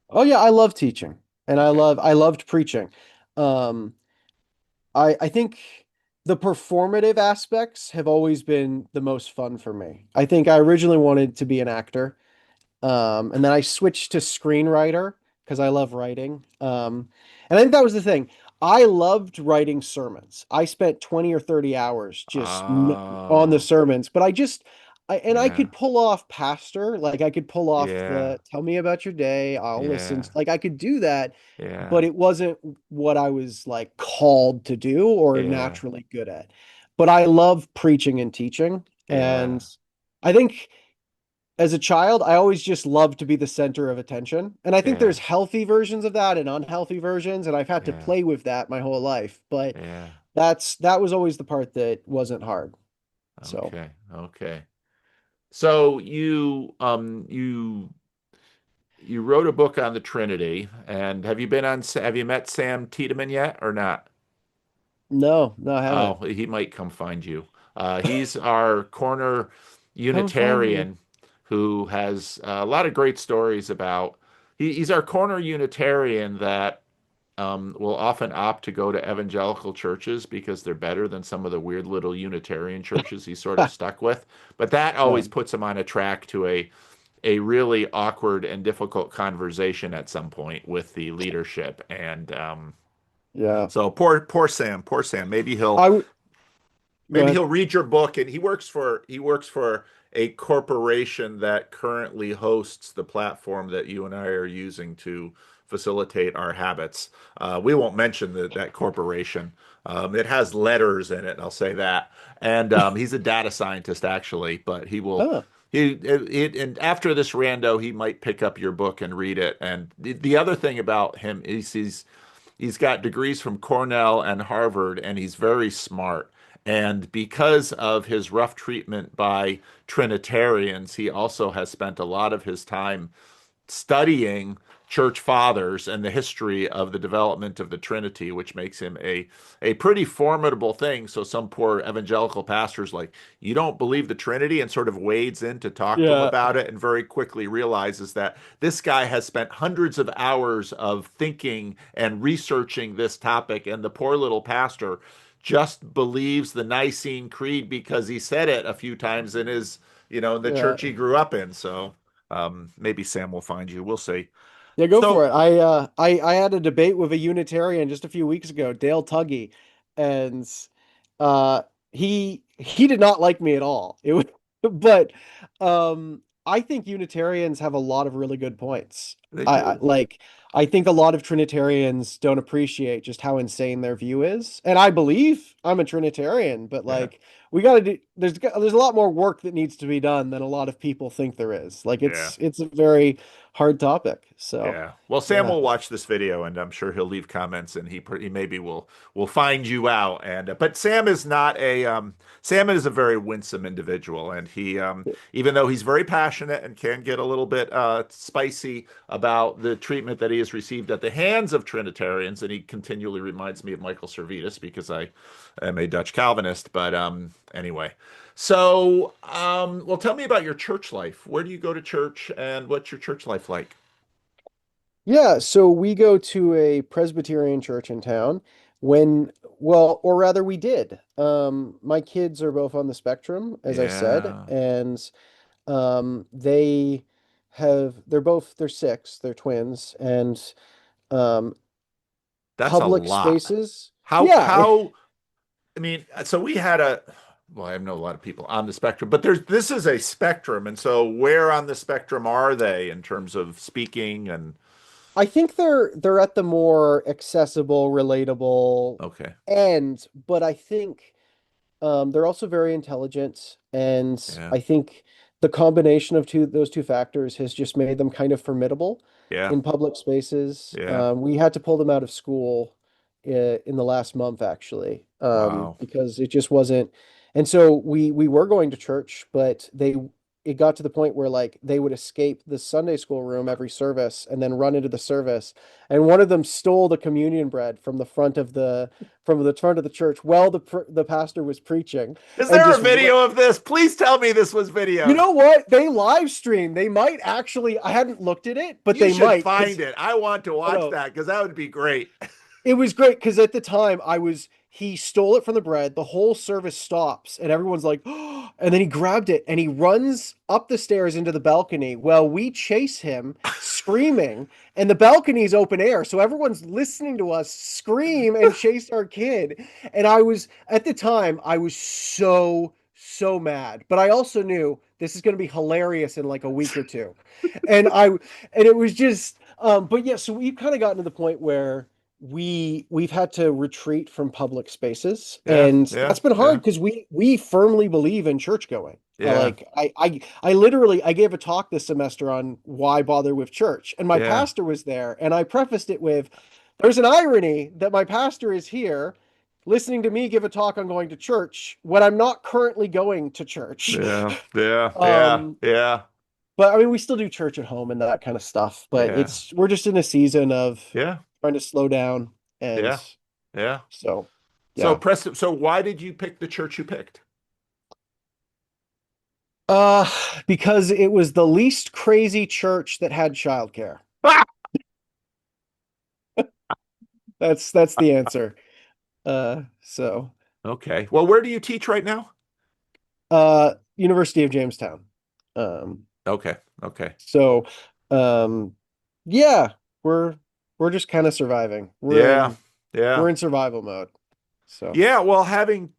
oh yeah, I love teaching and Okay. I loved preaching. Um, I think the performative aspects have always been the most fun for me. I think I originally wanted to be an actor. And then I switched to screenwriter because I love writing. And I think that was the thing. I loved writing sermons. I spent 20 or 30 hours just on the Oh, sermons, but I yeah, could pull off pastor, like I could pull off yeah, the tell me about your day, I'll listen. yeah, Like I could do that, yeah, but it wasn't what I was like called to do or yeah, naturally good at. But I love preaching and teaching. yeah, And I think as a child, I always just loved to be the center of attention. And I think yeah, there's healthy versions of that and unhealthy versions, and I've had to yeah, play with that my whole life. But yeah. that was always the part that wasn't hard. So Okay, okay. So you wrote a book on the Trinity, and have you met Sam Tiedemann yet or not? no, no, I Oh, haven't. he might come find you. He's our corner Come find me. Unitarian who has a lot of great stories about. He's our corner Unitarian that will often opt to go to evangelical churches because they're better than some of the weird little Unitarian churches he's sort of stuck with. But that Yeah, always puts him on a track to a really awkward and difficult conversation at some point with the leadership. And yeah. so poor Sam, poor Sam. I would go Maybe ahead. he'll read your book, and he works for a corporation that currently hosts the platform that you and I are using to facilitate our habits. We won't mention that corporation. It has letters in it, I'll say that. And he's a data scientist actually, but he will Oh, and after this rando, he might pick up your book and read it. And the other thing about him is he's got degrees from Cornell and Harvard, and he's very smart. And because of his rough treatment by Trinitarians, he also has spent a lot of his time studying church fathers and the history of the development of the Trinity, which makes him a pretty formidable thing. So some poor evangelical pastor's like, you don't believe the Trinity, and sort of wades in to talk to him yeah, about it, and very quickly realizes that this guy has spent hundreds of hours of thinking and researching this topic, and the poor little pastor just believes the Nicene Creed because he said it a few times in in the yeah. church he grew up in. So maybe Sam will find you. We'll see. Yeah, go for So it. I had a debate with a Unitarian just a few weeks ago, Dale Tuggy, and uh he did not like me at all. It was but I think Unitarians have a lot of really good points. they I do. like I think a lot of Trinitarians don't appreciate just how insane their view is. And I believe I'm a Trinitarian, but Yeah. like we got to do there's a lot more work that needs to be done than a lot of people think there is. Like Yeah. it's a very hard topic. So, Yeah. Well, Sam yeah. will watch this video, and I'm sure he'll leave comments, and he maybe will find you out. And but Sam is not a Sam is a very winsome individual, and he even though he's very passionate and can get a little bit spicy about the treatment that he has received at the hands of Trinitarians, and he continually reminds me of Michael Servetus because I am a Dutch Calvinist. But anyway. So, well, tell me about your church life. Where do you go to church, and what's your church life like? Yeah, so we go to a Presbyterian church in town when, well, or rather we did. My kids are both on the spectrum, as I said, Yeah, and they're 6, they're twins, and um that's a public lot. spaces. How Yeah, how I mean, so we had a well, I know a lot of people on the spectrum, but there's this is a spectrum, and so where on the spectrum are they in terms of speaking and I think they're at the more accessible, relatable okay, end, but I think they're also very intelligent, and yeah, I think the combination of those two factors has just made them kind of formidable yeah, in public spaces. yeah, We had to pull them out of school in the last month, actually, wow. because it just wasn't. And so we were going to church, but it got to the point where like they would escape the Sunday school room every service and then run into the service. And one of them stole the communion bread from the front of the church while the pastor was preaching Is and there a just video of this? Please tell me this was you videoed. know what? They live stream. They might actually, I hadn't looked at it, but You they should might find because it. I want to oh watch no, that because that would be great. it was great because at the time he stole it from the bread. The whole service stops and everyone's like, oh, and then he grabbed it and he runs up the stairs into the balcony. Well, we chase him screaming, and the balcony's open air. So everyone's listening to us scream and chase our kid. And at the time, I was so mad, but I also knew this is going to be hilarious in like a week or two. And it was just, but yeah, so we've kind of gotten to the point where we've had to retreat from public spaces, Yeah, and yeah, that's been hard yeah, because we firmly believe in church going. yeah, I literally I gave a talk this semester on why bother with church, and my yeah, pastor was there, and I prefaced it with, "There's an irony that my pastor is here, listening to me give a talk on going to church when I'm not currently going to church." yeah, yeah, yeah, Um, yeah, but I mean, we still do church at home and that kind of stuff. But yeah, we're just in a season of yeah, trying to slow down, and yeah, yeah. so So, yeah. Preston, so why did you pick the church you picked? Uh, because it was the least crazy church that had childcare. Ah! That's the answer. So Okay. Well, where do you teach right now? University of Jamestown. Um, Okay. Okay. so yeah, we're we're just kind of surviving. Yeah. Yeah. We're in survival mode. So Yeah. Well, having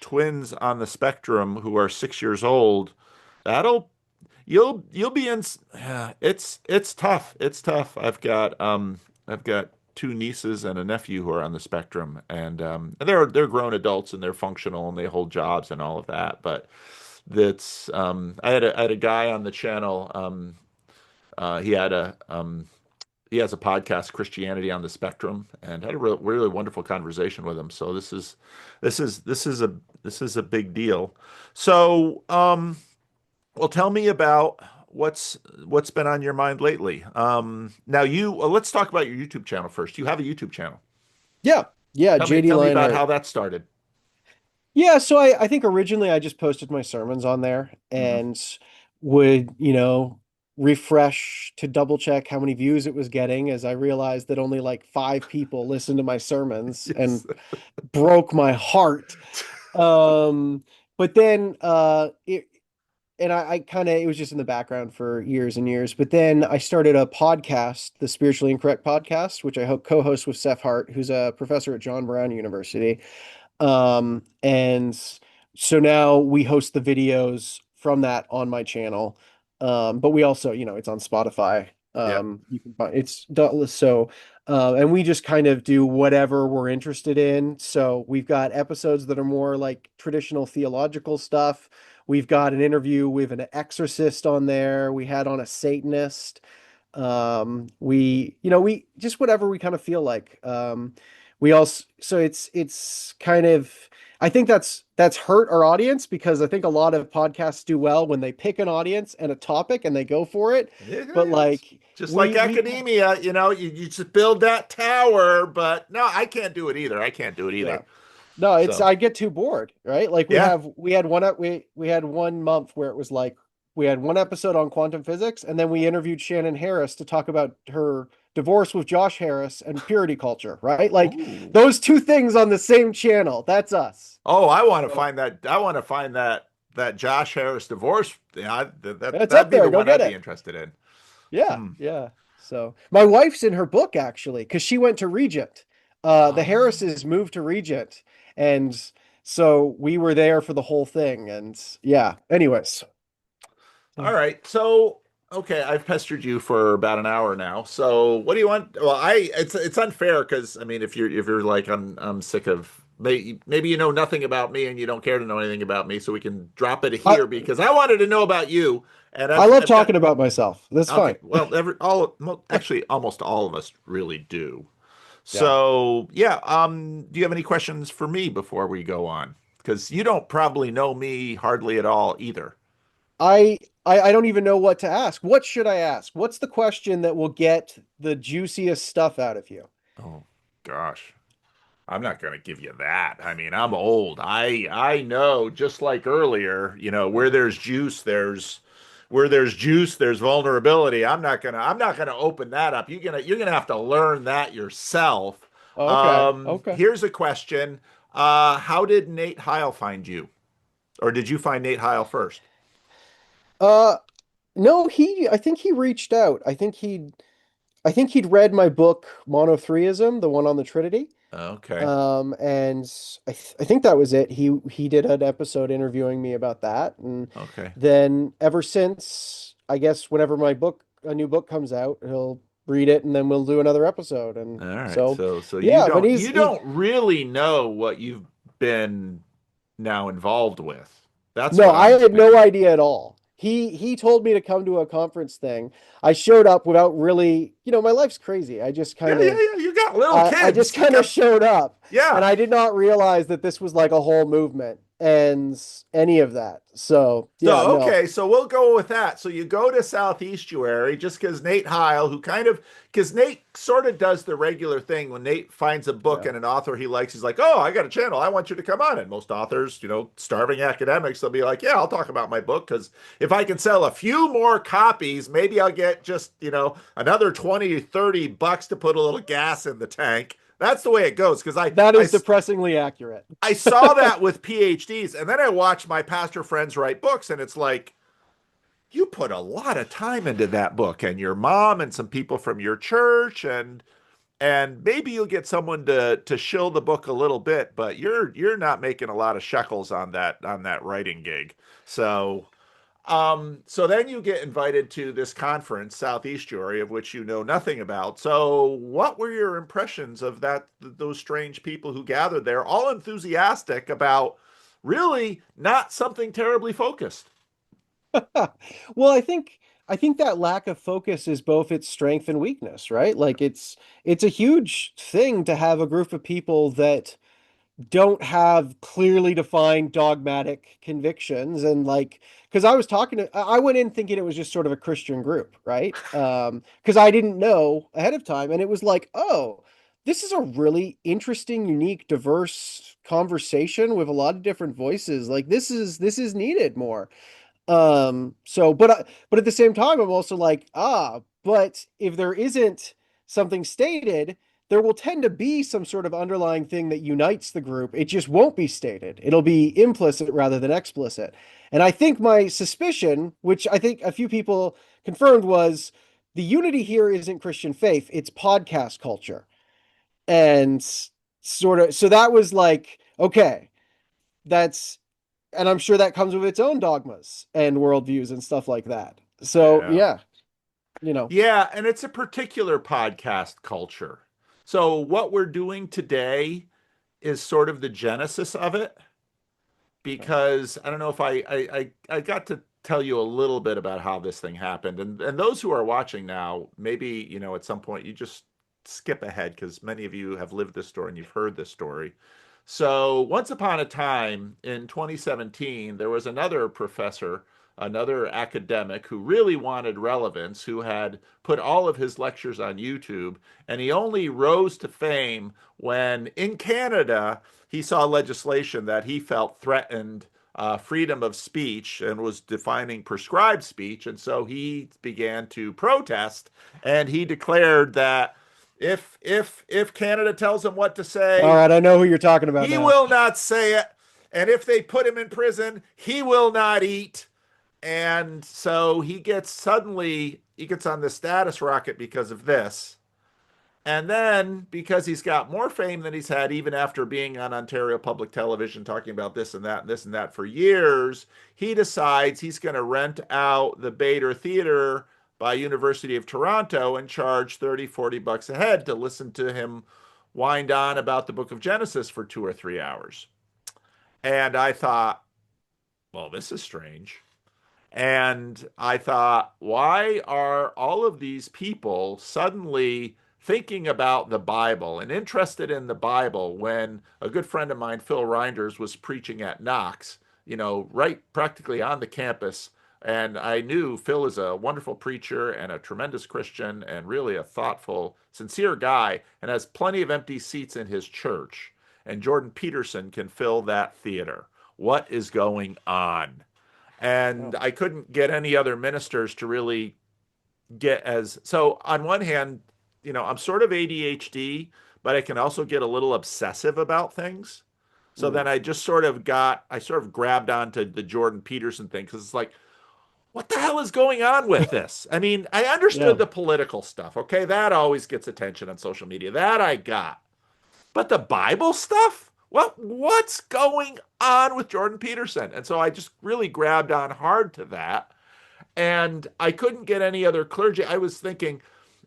twins on the spectrum who are 6 years old, that'll you'll be in. Yeah, it's tough. It's tough. I've got two nieces and a nephew who are on the spectrum, and they're grown adults and they're functional and they hold jobs and all of that. But that's I had a guy on the channel. He had a he has a podcast, Christianity on the Spectrum, and had a really wonderful conversation with him. So this is a big deal. So well, tell me about what's been on your mind lately. Now let's talk about your YouTube channel first. You have a YouTube channel. yeah, yeah, JD Tell me about Lyonhart. how that started. Yeah, so I think originally I just posted my sermons on there Hmm. and would, refresh to double check how many views it was getting, as I realized that only like 5 people listened to my sermons Yes. and broke my heart. Um, but then I kind of it was just in the background for years and years. But then I started a podcast, the Spiritually Incorrect podcast, which I co-host with Seth Hart, who's a professor at John Brown University. And so now we host the videos from that on my channel. But we also, it's on Spotify. Yeah. You can find it's so And we just kind of do whatever we're interested in. So we've got episodes that are more like traditional theological stuff. We've got an interview with an exorcist on there. We had on a Satanist. We just whatever we kind of feel like. We also, so it's kind of, I think that's hurt our audience because I think a lot of podcasts do well when they pick an audience and a topic and they go for it. But It's like just like we academia, you just build that tower, but no, I can't do it either. I can't do it yeah. either. No, it's So, I get too bored, right? Like yeah. we had one we had 1 month where it was like we had one episode on quantum physics, and then we interviewed Shannon Harris to talk about her divorce with Josh Harris and purity culture, right? Like Ooh. those two things on the same channel. That's us. Oh, I want to So find that. I want to find that Josh Harris divorce. Yeah, it's that'd up be there. the Go one get I'd be it. interested in. Yeah, Hmm. yeah. So my wife's in her book actually, because she went to Regent. The Oh. Harrises moved to Regent, and so we were there for the whole thing. And yeah, anyways. All right. So, okay, I've pestered you for about an hour now. So, what do you want? Well, it's unfair because I mean, if you're like I'm sick of maybe you know nothing about me and you don't care to know anything about me, so we can drop it I here because I wanted to know about you, and I I've love I've got talking about myself. That's okay. fine. Well, actually almost all of us really do. Yeah. So, yeah, do you have any questions for me before we go on? Because you don't probably know me hardly at all either. I don't even know what to ask. What should I ask? What's the question that will get the juiciest stuff out of you? Oh, gosh. I'm not going to give you that. I mean, I'm old. I know just like earlier, where there's juice, there's vulnerability. I'm not going to open that up. You're going to have to learn that yourself. Okay. Okay. Here's a question. How did Nate Heil find you? Or did you find Nate Heil first? Uh no, I think he reached out. I think he'd read my book Monotheism, the one on the Trinity. Okay. And I think that was it. He did an episode interviewing me about that, and Okay. then ever since, I guess whenever a new book comes out, he'll read it, and then we'll do another episode. And All right. so, So you yeah, but don't you don't really know what you've been now involved with. That's no, what I I'm had no picking up. idea at all. He told me to come to a conference thing. I showed up without really, my life's crazy. Yeah, yeah, yeah. You got little I just kids. You kind of got showed up, and yeah. I did not realize that this was like a whole movement and any of that. So, yeah, So, no. okay, so we'll go with that. So you go to South Estuary just because Nate Heil, because Nate sort of does the regular thing when Nate finds a book Yeah. and an author he likes, he's like, oh, I got a channel. I want you to come on. And most authors, starving academics, they'll be like, yeah, I'll talk about my book because if I can sell a few more copies, maybe I'll get just, another 20 30 bucks to put a little gas in the tank. That's the way it goes because That is depressingly accurate. I saw that with PhDs, and then I watched my pastor friends write books, and it's like, you put a lot of time into that book, and your mom and some people from your church, and maybe you'll get someone to shill the book a little bit, but you're not making a lot of shekels on that writing gig. So then you get invited to this conference, Southeast Jury, of which you know nothing about. So what were your impressions of those strange people who gathered there, all enthusiastic about really not something terribly focused? Well, I think that lack of focus is both its strength and weakness, right? Like it's a huge thing to have a group of people that don't have clearly defined dogmatic convictions, and like because I went in thinking it was just sort of a Christian group, right? Because I didn't know ahead of time, and it was like, oh, this is a really interesting, unique, diverse conversation with a lot of different voices. Like this is needed more. But at the same time, I'm also like, but if there isn't something stated, there will tend to be some sort of underlying thing that unites the group. It just won't be stated. It'll be implicit rather than explicit. And I think my suspicion, which I think a few people confirmed, was the unity here isn't Christian faith, it's podcast culture. And sort of, so that was like, okay, that's and I'm sure that comes with its own dogmas and worldviews and stuff like that. So Yeah. yeah, you know, Yeah, and it's a particular podcast culture. So what we're doing today is sort of the genesis of it Okay. because I don't know if I got to tell you a little bit about how this thing happened. And those who are watching now, maybe, at some point you just skip ahead because many of you have lived this story and you've heard this story. So, once upon a time in 2017, there was another professor, another academic who really wanted relevance, who had put all of his lectures on YouTube, and he only rose to fame when in Canada he saw legislation that he felt threatened freedom of speech and was defining prescribed speech. And so he began to protest, and he declared that if Canada tells him what to All say, right, I know who you're talking about he now. will not say it. And if they put him in prison, he will not eat. And so he gets on the status rocket because of this. And then because he's got more fame than he's had even after being on Ontario Public Television talking about this and that and this and that for years, he decides he's going to rent out the Bader Theater by University of Toronto and charge 30, 40 bucks a head to listen to him wind on about the book of Genesis for 2 or 3 hours. And I thought, well, this is strange. And I thought, why are all of these people suddenly thinking about the Bible and interested in the Bible when a good friend of mine, Phil Reinders, was preaching at Knox, right practically on the campus. And I knew Phil is a wonderful preacher and a tremendous Christian and really a thoughtful, sincere guy and has plenty of empty seats in his church. And Jordan Peterson can fill that theater. What is going on? And Oh, I couldn't get any other ministers to really get as so on one hand, I'm sort of ADHD, but I can also get a little obsessive about things. So mm, then I sort of grabbed onto the Jordan Peterson thing because it's like, what the hell is going on with this? I mean, I understood yeah, the political stuff. Okay, that always gets attention on social media. That I got. But the Bible stuff? What's going on with Jordan Peterson? And so I just really grabbed on hard to that. And I couldn't get any other clergy. I was thinking,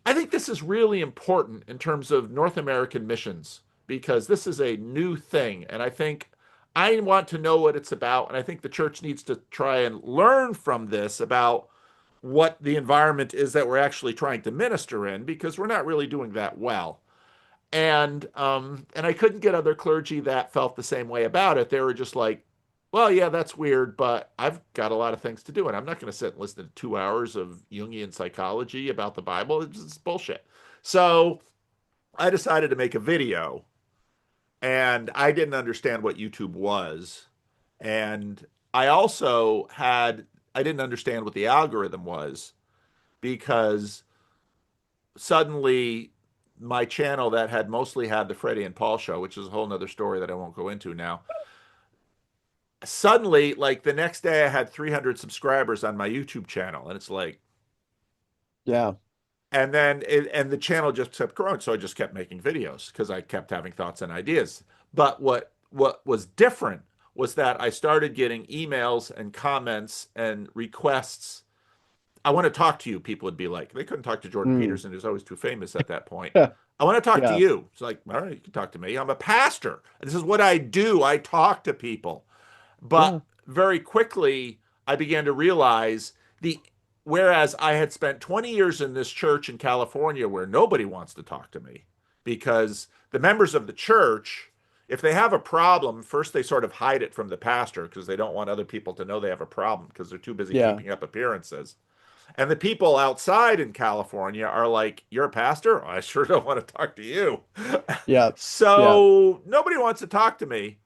I think this is really important in terms of North American missions because this is a new thing. And I think I want to know what it's about. And I think the church needs to try and learn from this about what the environment is that we're actually trying to minister in because we're not really doing that well. And I couldn't get other clergy that felt the same way about it. They were just like, well, yeah, that's weird, but I've got a lot of things to do, and I'm not going to sit and listen to 2 hours of Jungian psychology about the Bible. It's bullshit. So I decided to make a video, and I didn't understand what YouTube was, and I also had I didn't understand what the algorithm was because suddenly my channel that had mostly had the Freddie and Paul show, which is a whole nother story that I won't go into now. Suddenly, like the next day, I had 300 subscribers on my YouTube channel, and it's like, yeah, and the channel just kept growing, so I just kept making videos because I kept having thoughts and ideas. But what was different was that I started getting emails and comments and requests. I want to talk to you, people would be like. They couldn't talk to Jordan mm, Peterson, who's always too famous at that point. yeah, I want to talk to yeah, you. It's like, all right, you can talk to me. I'm a pastor. This is what I do. I talk to people. yeah, But very quickly, I began to realize whereas I had spent 20 years in this church in California where nobody wants to talk to me because the members of the church, if they have a problem, first they sort of hide it from the pastor because they don't want other people to know they have a problem because they're too busy yeah, keeping up appearances. And the people outside in California are like, you're a pastor? I sure don't want to talk to you. yeah, yeah, So nobody wants to talk to me.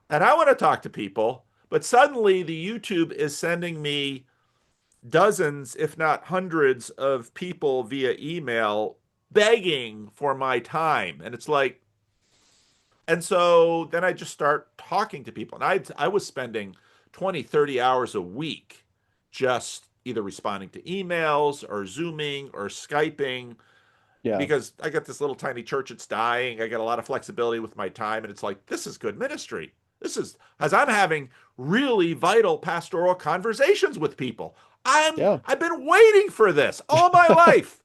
And I want to talk to people. But suddenly the YouTube is sending me dozens, if not hundreds, of people via email begging for my time. And it's like, and so then I just start talking to people. And I was spending 20, 30 hours a week just either responding to emails or Zooming or Skyping yeah, because I got this little tiny church, it's dying. I got a lot of flexibility with my time. And it's like, this is good ministry. This is as I'm having really vital pastoral conversations with people. yeah, I've been waiting for this all my life.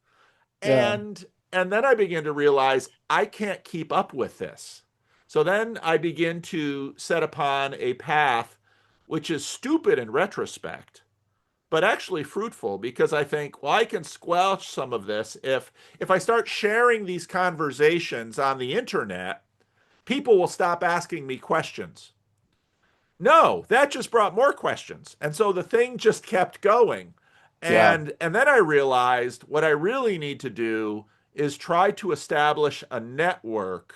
yeah, And And then I began to realize I can't keep up with this. So then I begin to set upon a path which is stupid in retrospect, but actually fruitful because I think, well, I can squelch some of this if I start sharing these conversations on the internet, people will stop asking me questions. No, that just brought more questions. And so the thing just kept going. Yeah. And then I realized what I really need to do is try to establish a network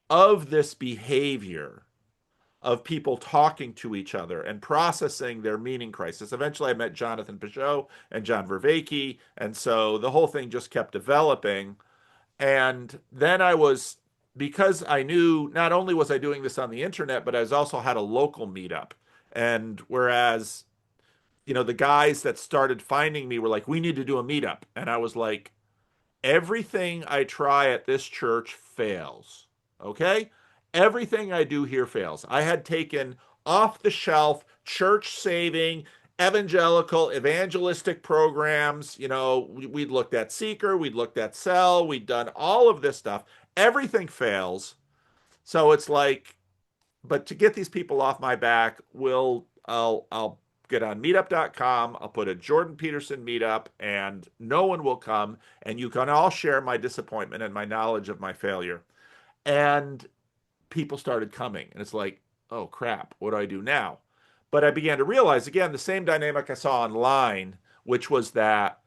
of this behavior of people talking to each other and processing their meaning crisis. Eventually, I met Jonathan Peugeot and John Vervaeke, and so the whole thing just kept developing. And then because I knew not only was I doing this on the internet, but I was also had a local meetup. And whereas, the guys that started finding me were like, we need to do a meetup. And I was like, everything I try at this church fails. Okay? Everything I do here fails. I had taken off the shelf, church saving, evangelistic programs. We'd looked at Seeker, we'd looked at Cell, we'd done all of this stuff. Everything fails. So it's like, but to get these people off my back, I'll get on meetup.com. I'll put a Jordan Peterson meetup and no one will come. And you can all share my disappointment and my knowledge of my failure. And people started coming. And it's like, oh crap, what do I do now? But I began to realize again the same dynamic I saw online, which was that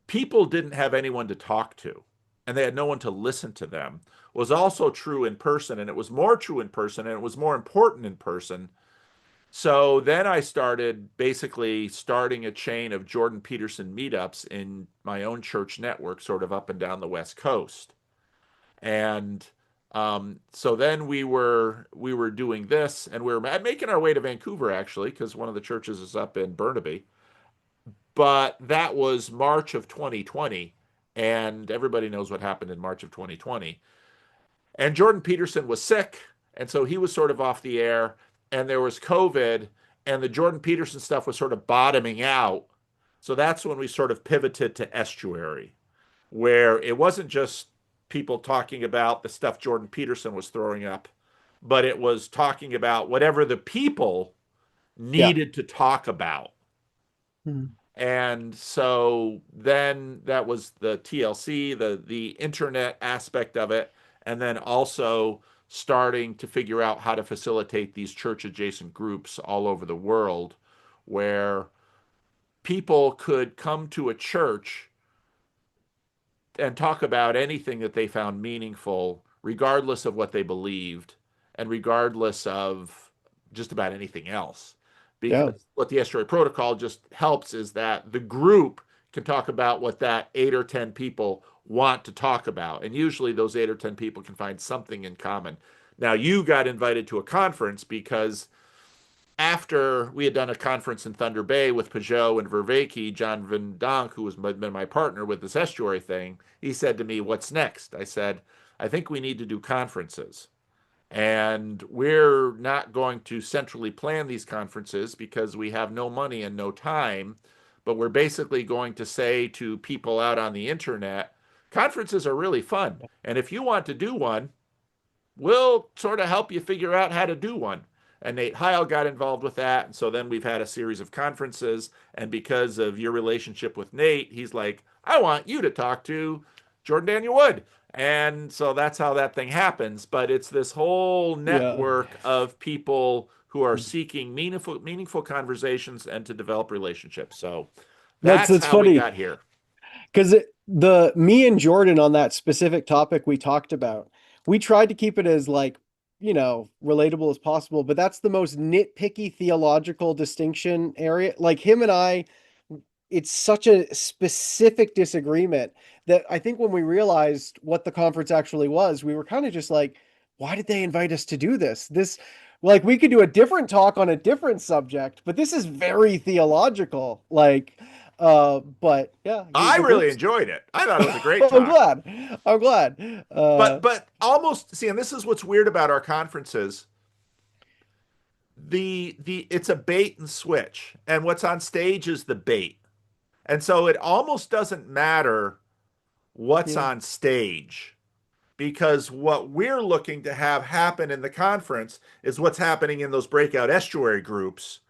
people didn't have anyone to talk to and they had no one to listen to them, was also true in person. And it was more true in person and it was more important in person. So then I started basically starting a chain of Jordan Peterson meetups in my own church network, sort of up and down the West Coast. And so then we were doing this, and we were making our way to Vancouver actually, because one of the churches is up in Burnaby. But that was March of 2020, and everybody knows what happened in March of 2020. And Jordan Peterson was sick, and so he was sort of off the air, and there was COVID, and the Jordan Peterson stuff was sort of bottoming out. So that's when we sort of pivoted to Estuary, where it wasn't just people talking about the stuff Jordan Peterson was throwing up, but it was talking about whatever the people Yeah. needed to talk about. Mhm. And so then that was the TLC, the internet aspect of it, and then also starting to figure out how to facilitate these church adjacent groups all over the world where people could come to a church and talk about anything that they found meaningful, regardless of what they believed and regardless of just about anything else. Yeah. Because what the estuary protocol just helps is that the group can talk about what that 8 or 10 people want to talk about. And usually those 8 or 10 people can find something in common. Now, you got invited to a conference because after we had done a conference in Thunder Bay with Peugeot and Vervaeke, John Van Donk, who has been my partner with this estuary thing, he said to me, what's next? I said, I think we need to do conferences. And we're not going to centrally plan these conferences because we have no money and no time. But we're basically going to say to people out on the internet, conferences are really fun. And if you want to do one, we'll sort of help you figure out how to do one. And Nate Heil got involved with that. And so then we've had a series of conferences. And because of your relationship with Nate, he's like, I want you to talk to Jordan Daniel Wood. And so that's how that thing happens. But it's this whole Yeah. network of people who are seeking meaningful conversations and to develop relationships. So That's that's that's how we funny got here. because the me and Jordan on that specific topic we talked about, we tried to keep it as like, relatable as possible, but that's the most nitpicky theological distinction area. Like him and I, it's such a specific disagreement that I think when we realized what the conference actually was, we were kind of just like, why did they invite us to do this? Like, we could do a different talk on a different subject, but this is very theological. But yeah, I the really groups. enjoyed it. I thought it was a great I'm talk. glad. I'm glad. But almost see, and this is what's weird about our conferences. The it's a bait and switch, and what's on stage is the bait. And so it almost doesn't matter what's Yeah. on stage, because what we're looking to have happen in the conference is what's happening in those breakout estuary groups.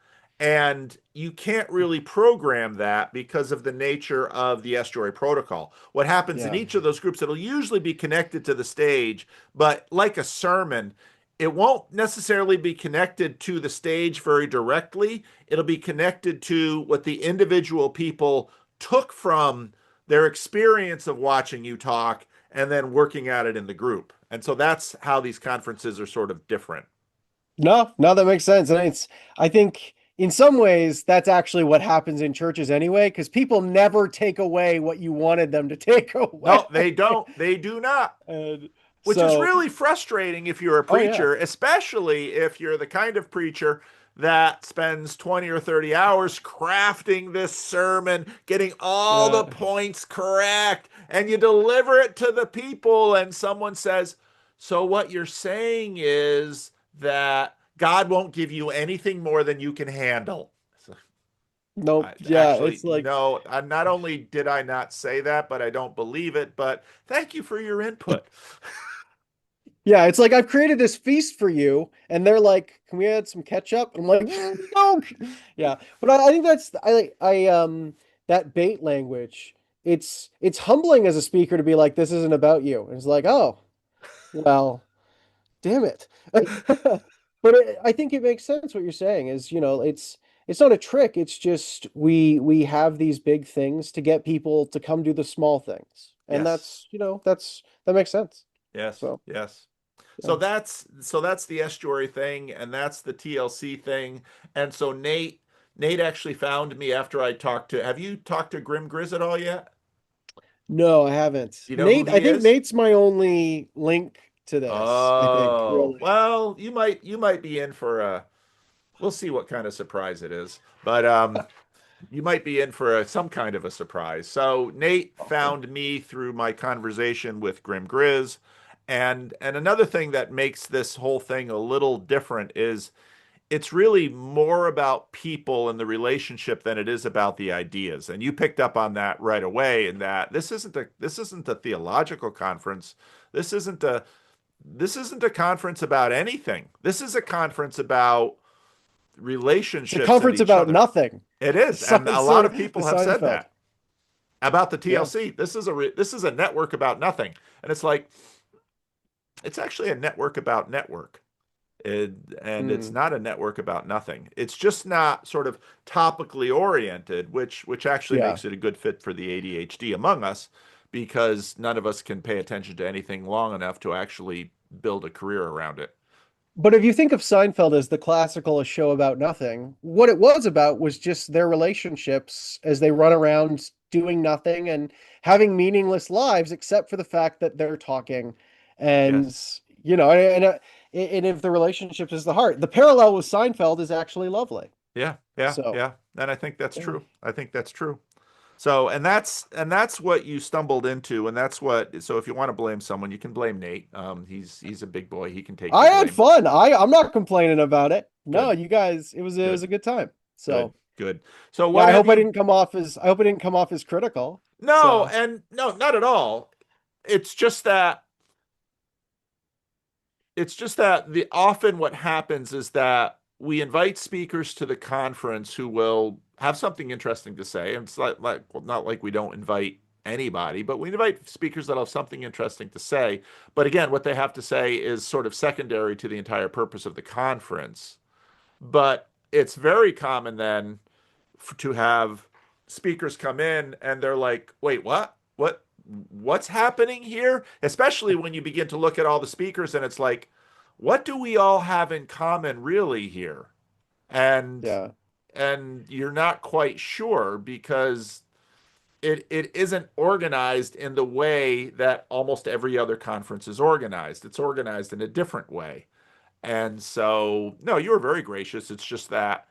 And you can't really program that because of the nature of the estuary protocol. What happens in Yeah. each of those groups, it'll usually be connected to the stage, but like a sermon, it won't necessarily be connected to the stage very directly. It'll be connected to what the individual people took from their experience of watching you talk and then working at it in the group. And so that's how these conferences are sort of different. No, no, that makes sense. And I think in some ways that's actually what happens in churches anyway, because people never take away what you wanted them to take away. No, they don't. They do not. And Which is so, really frustrating if you're a oh yeah, preacher, especially if you're the kind of preacher that spends 20 or 30 hours crafting this sermon, getting all the yeah. points correct, and you deliver it to the people, and someone says, so what you're saying is that God won't give you anything more than you can handle. Nope. Yeah, Actually, it's like, no, not only did I not say that, but I don't believe it, but thank you for your input. yeah, it's like I've created this feast for you, and they're like, "Can we add some ketchup?" I'm like, "No." Yeah, but I think that's I that bait language. It's humbling as a speaker to be like, "This isn't about you." And it's like, "Oh, well, damn it." But I think it makes sense what you're saying is, it's not a trick. It's just we have these big things to get people to come do the small things, and Yes. that makes sense. Yes, So yes. yeah. So that's the estuary thing, and that's the TLC thing. And so Nate actually found me after I talked to. Have you talked to Grim Grizz at all yet? No, I haven't. Do you know who Nate, I he think is? Nate's my only link to this, I think, Oh, really. well, you might be in for a. We'll see what kind of surprise it is, but you might be in for some kind of a surprise. So Nate Awesome. found me through my conversation with Grim Grizz, and another thing that makes this whole thing a little different is it's really more about people and the relationship than it is about the ideas. And you picked up on that right away in that this isn't a theological conference. This isn't a this isn't a conference about anything. This is a conference about It's a relationships and conference each about other. nothing. It is, and a lot Sort of of the people have said Seinfeld. that about the Yeah. TLC. This is a network about nothing, and it's like it's actually a network about network. And it's Hmm. not a network about nothing. It's just not sort of topically oriented, which actually Yeah. makes it a good fit for the ADHD among us, because none of us can pay attention to anything long enough to actually build a career around it. But if you think of Seinfeld as the classical show about nothing, what it was about was just their relationships as they run around doing nothing and having meaningless lives, except for the fact that they're talking. And, Yes. and if the relationship is the heart, the parallel with Seinfeld is actually lovely. Yeah, yeah, So, yeah. And I think that's yeah. true. I think that's true. So, and that's what you stumbled into, and that's what. So, if you want to blame someone, you can blame Nate. He's a big boy. He can take the I had blame. fun. I'm not complaining about it. No, Good, you guys, it was good, a good time. good, So, good. So, yeah, what have you? I hope I didn't come off as critical. No, So, and no, not at all. It's just that the often what happens is that we invite speakers to the conference who will have something interesting to say. And it's well, not like we don't invite anybody, but we invite speakers that have something interesting to say. But again, what they have to say is sort of secondary to the entire purpose of the conference. But it's very common then to have speakers come in and they're like, wait, what? What's happening here? Especially when you begin to look at all the speakers and it's like, what do we all have in common really here? And yeah. and you're not quite sure because it isn't organized in the way that almost every other conference is organized. It's organized in a different way. And so, no, you were very gracious. It's just that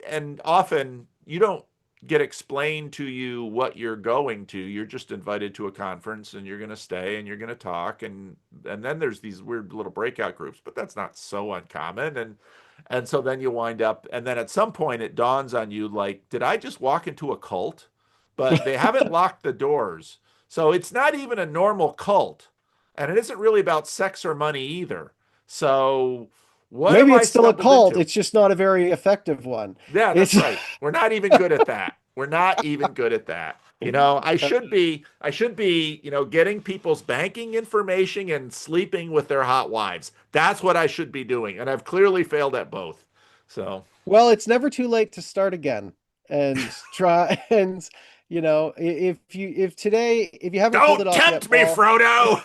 and often you don't get explained to you what you're going to. You're just invited to a conference and you're going to stay and you're going to talk and then there's these weird little breakout groups, but that's not so uncommon and so then you wind up and then at some point it dawns on you like, did I just walk into a cult? But they haven't locked the doors. So it's not even a normal cult. And it isn't really about sex or money either. So what have Maybe I it's still a stumbled cult. into? It's just not a very effective one. Yeah, that's It's right. We're not even good at that. We're not even good at that. I should be, getting people's banking information and sleeping with their hot wives. That's what I should be doing. And I've clearly failed at both. So well, it's never too late to start again and try and if today if you haven't pulled it don't off yet, tempt me, Paul. Frodo.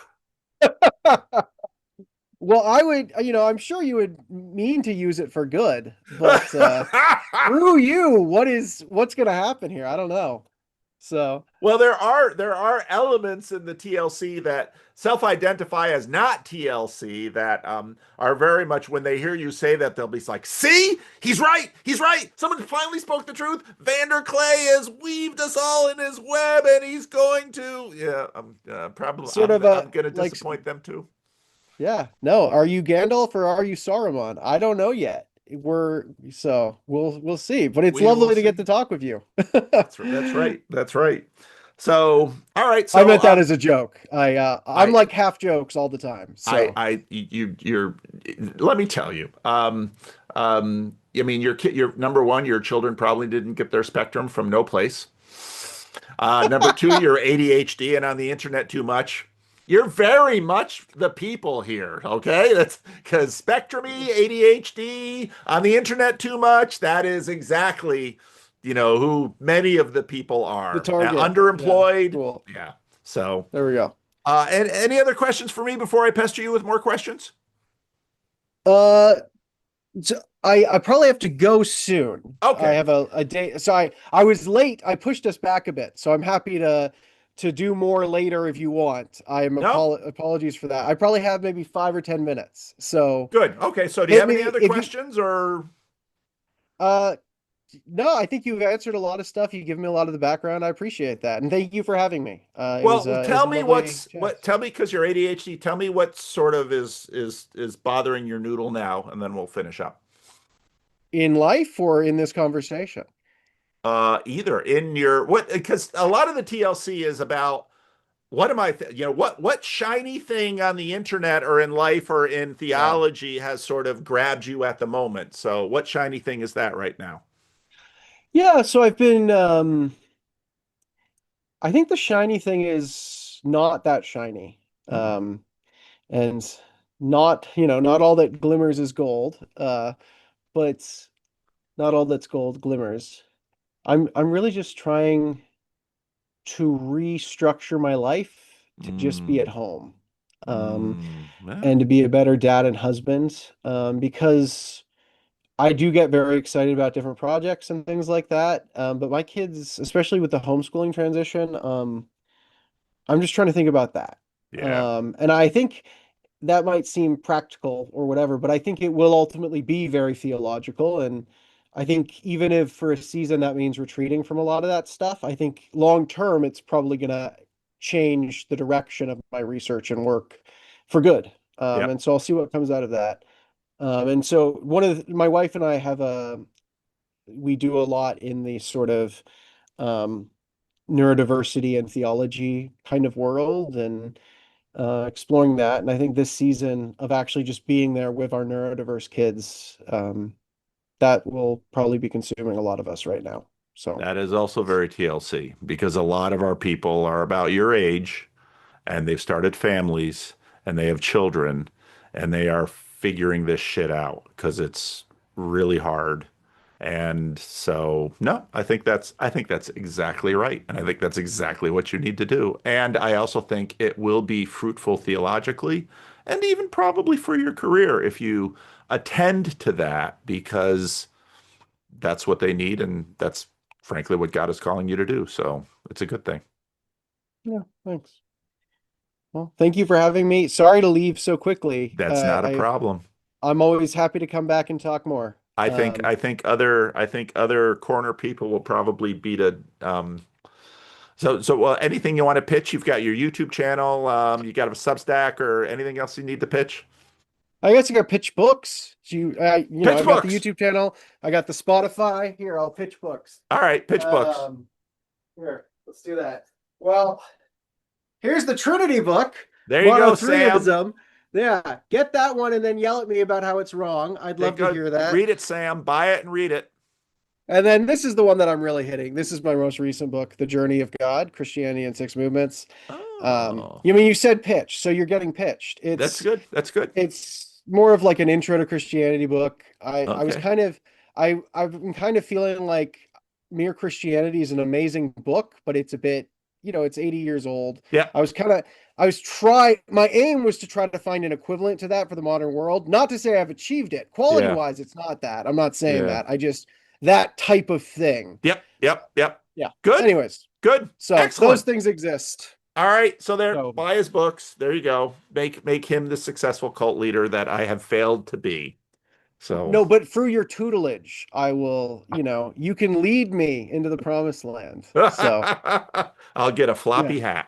Well, I would, I'm sure you would mean to use it for good, but through you, what's going to happen here? I don't know. So, Well, there are elements in the TLC that self-identify as not TLC that are very much when they hear you say that they'll be like, "See, he's right, he's right. Someone finally spoke the truth. Vander Clay has weaved us all in his web, and he's going to." Yeah, I'm probably sort I'm of a I'm gonna like, disappoint them too. yeah, no, are you Gandalf or are you Saruman? I don't know yet. We'll see, but it's We will lovely to see. get to talk with you. That's right. That's right. So, all right. I So, meant that as a joke. I'm I like half jokes all the time. So, you're. Let me tell you. I mean, your number one, your children probably didn't get their spectrum from no place. Number two, you're ADHD and on the internet too much. You're very much the people here, okay? That's because spectrumy, ADHD, on the internet too much. That is exactly, who many of the people the are. target. Yeah, Underemployed. cool. Yeah. So, There we go. and any other questions for me before I pester you with more questions? Uh, So I probably have to go soon. I Okay. have a day. So I was late. I pushed us back a bit. So I'm happy to do more later if you want. No? Apologies for that. I probably have maybe 5 or 10 minutes. So Good. Okay. So do you hit have any me other if you questions or? uh no, I think you've answered a lot of stuff. You've given me a lot of the background. I appreciate that. And thank you for having me. Well, It was tell a me lovely what's chat. what. Tell me because you're ADHD. Tell me what sort of is bothering your noodle now, and then we'll finish up. In life or in this conversation? Either in your what because a lot of the TLC is about what am I what shiny thing on the internet or in life or in Yeah. theology has sort of grabbed you at the moment. So what shiny thing is that right now? Yeah, so I've been I think the shiny thing is not that shiny. Hmm. And not all that glimmers is gold. But not all that's gold glimmers. I'm really just trying to restructure my life to just be at Mm, home. yeah, And to be a better dad and husband. Because I do get very excited about different projects and things like that. But my kids, especially with the homeschooling transition, I'm just trying to think about that. yeah, And I think that might seem practical or whatever, but I think it will ultimately be very theological. And I think even if for a season that means retreating from a lot of that stuff, I think long term it's probably going to change the direction of my research and work for good. yeah. And so I'll see what comes out of that. And so my wife and I we do a lot in the sort of um, neurodiversity and theology kind of world and exploring that. And I think this season of actually just being there with our neurodiverse kids, that will probably be consuming a lot of us right now. So, That is also very TLC because a lot of our people are about your age and they've started families and they have children and they are figuring this shit out because it's really hard. And so, no, I think that's exactly right. And I think that's exactly what you need to do. And I also think it will be fruitful theologically and even probably for your career if you attend to that because that's what they need and that's frankly what God is calling you to do. So, it's a good thing. yeah, thanks. Well, thank you for having me. Sorry to leave so quickly. That's not a problem. I'm always happy to come back and talk more. I think other corner people will probably beat a so anything you want to pitch, you've got your YouTube channel, you got a Substack or anything else you need to pitch? I guess I got pitch books. Pitch I've got the books. YouTube channel. I got the Spotify. Here, I'll pitch books. All right, pitch books. Um, Here, let's do that. Well, Here's the Trinity book, There you go, Sam. monotheism. Yeah, get that one and then yell at me about how it's wrong. I'd There you love to go. hear that. Read it, Sam. Buy it and read it. And then this is the one that I'm really hitting. This is my most recent book, The Journey of God, Christianity in Six Movements. Oh, You said pitch, so you're getting pitched. that's good. That's good. It's more of like an intro to Christianity book. I was Okay. kind of I've been kind of feeling like Mere Christianity is an amazing book, but it's a bit, it's 80 years old. Yeah. I was kind of I was try my aim was to try to find an equivalent to that for the modern world. Not to say I've achieved it. Quality Yeah. wise, it's not that. I'm not saying Yeah. that. I just that type of thing. Yep. Yep. Yep. Yeah. Good. Anyways, Good. so those Excellent. things exist. All right. So there, So buy his books. There you go. Make him the successful cult leader that I have failed to be. So no, but through your tutelage, I will, you can lead me into the promised land. So, I'll get a yeah, floppy hat.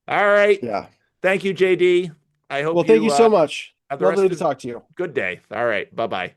All right. yeah. Thank you, JD. I Well, hope thank you you so much. have the Lovely rest to of a talk to you. good day. All right. Bye bye.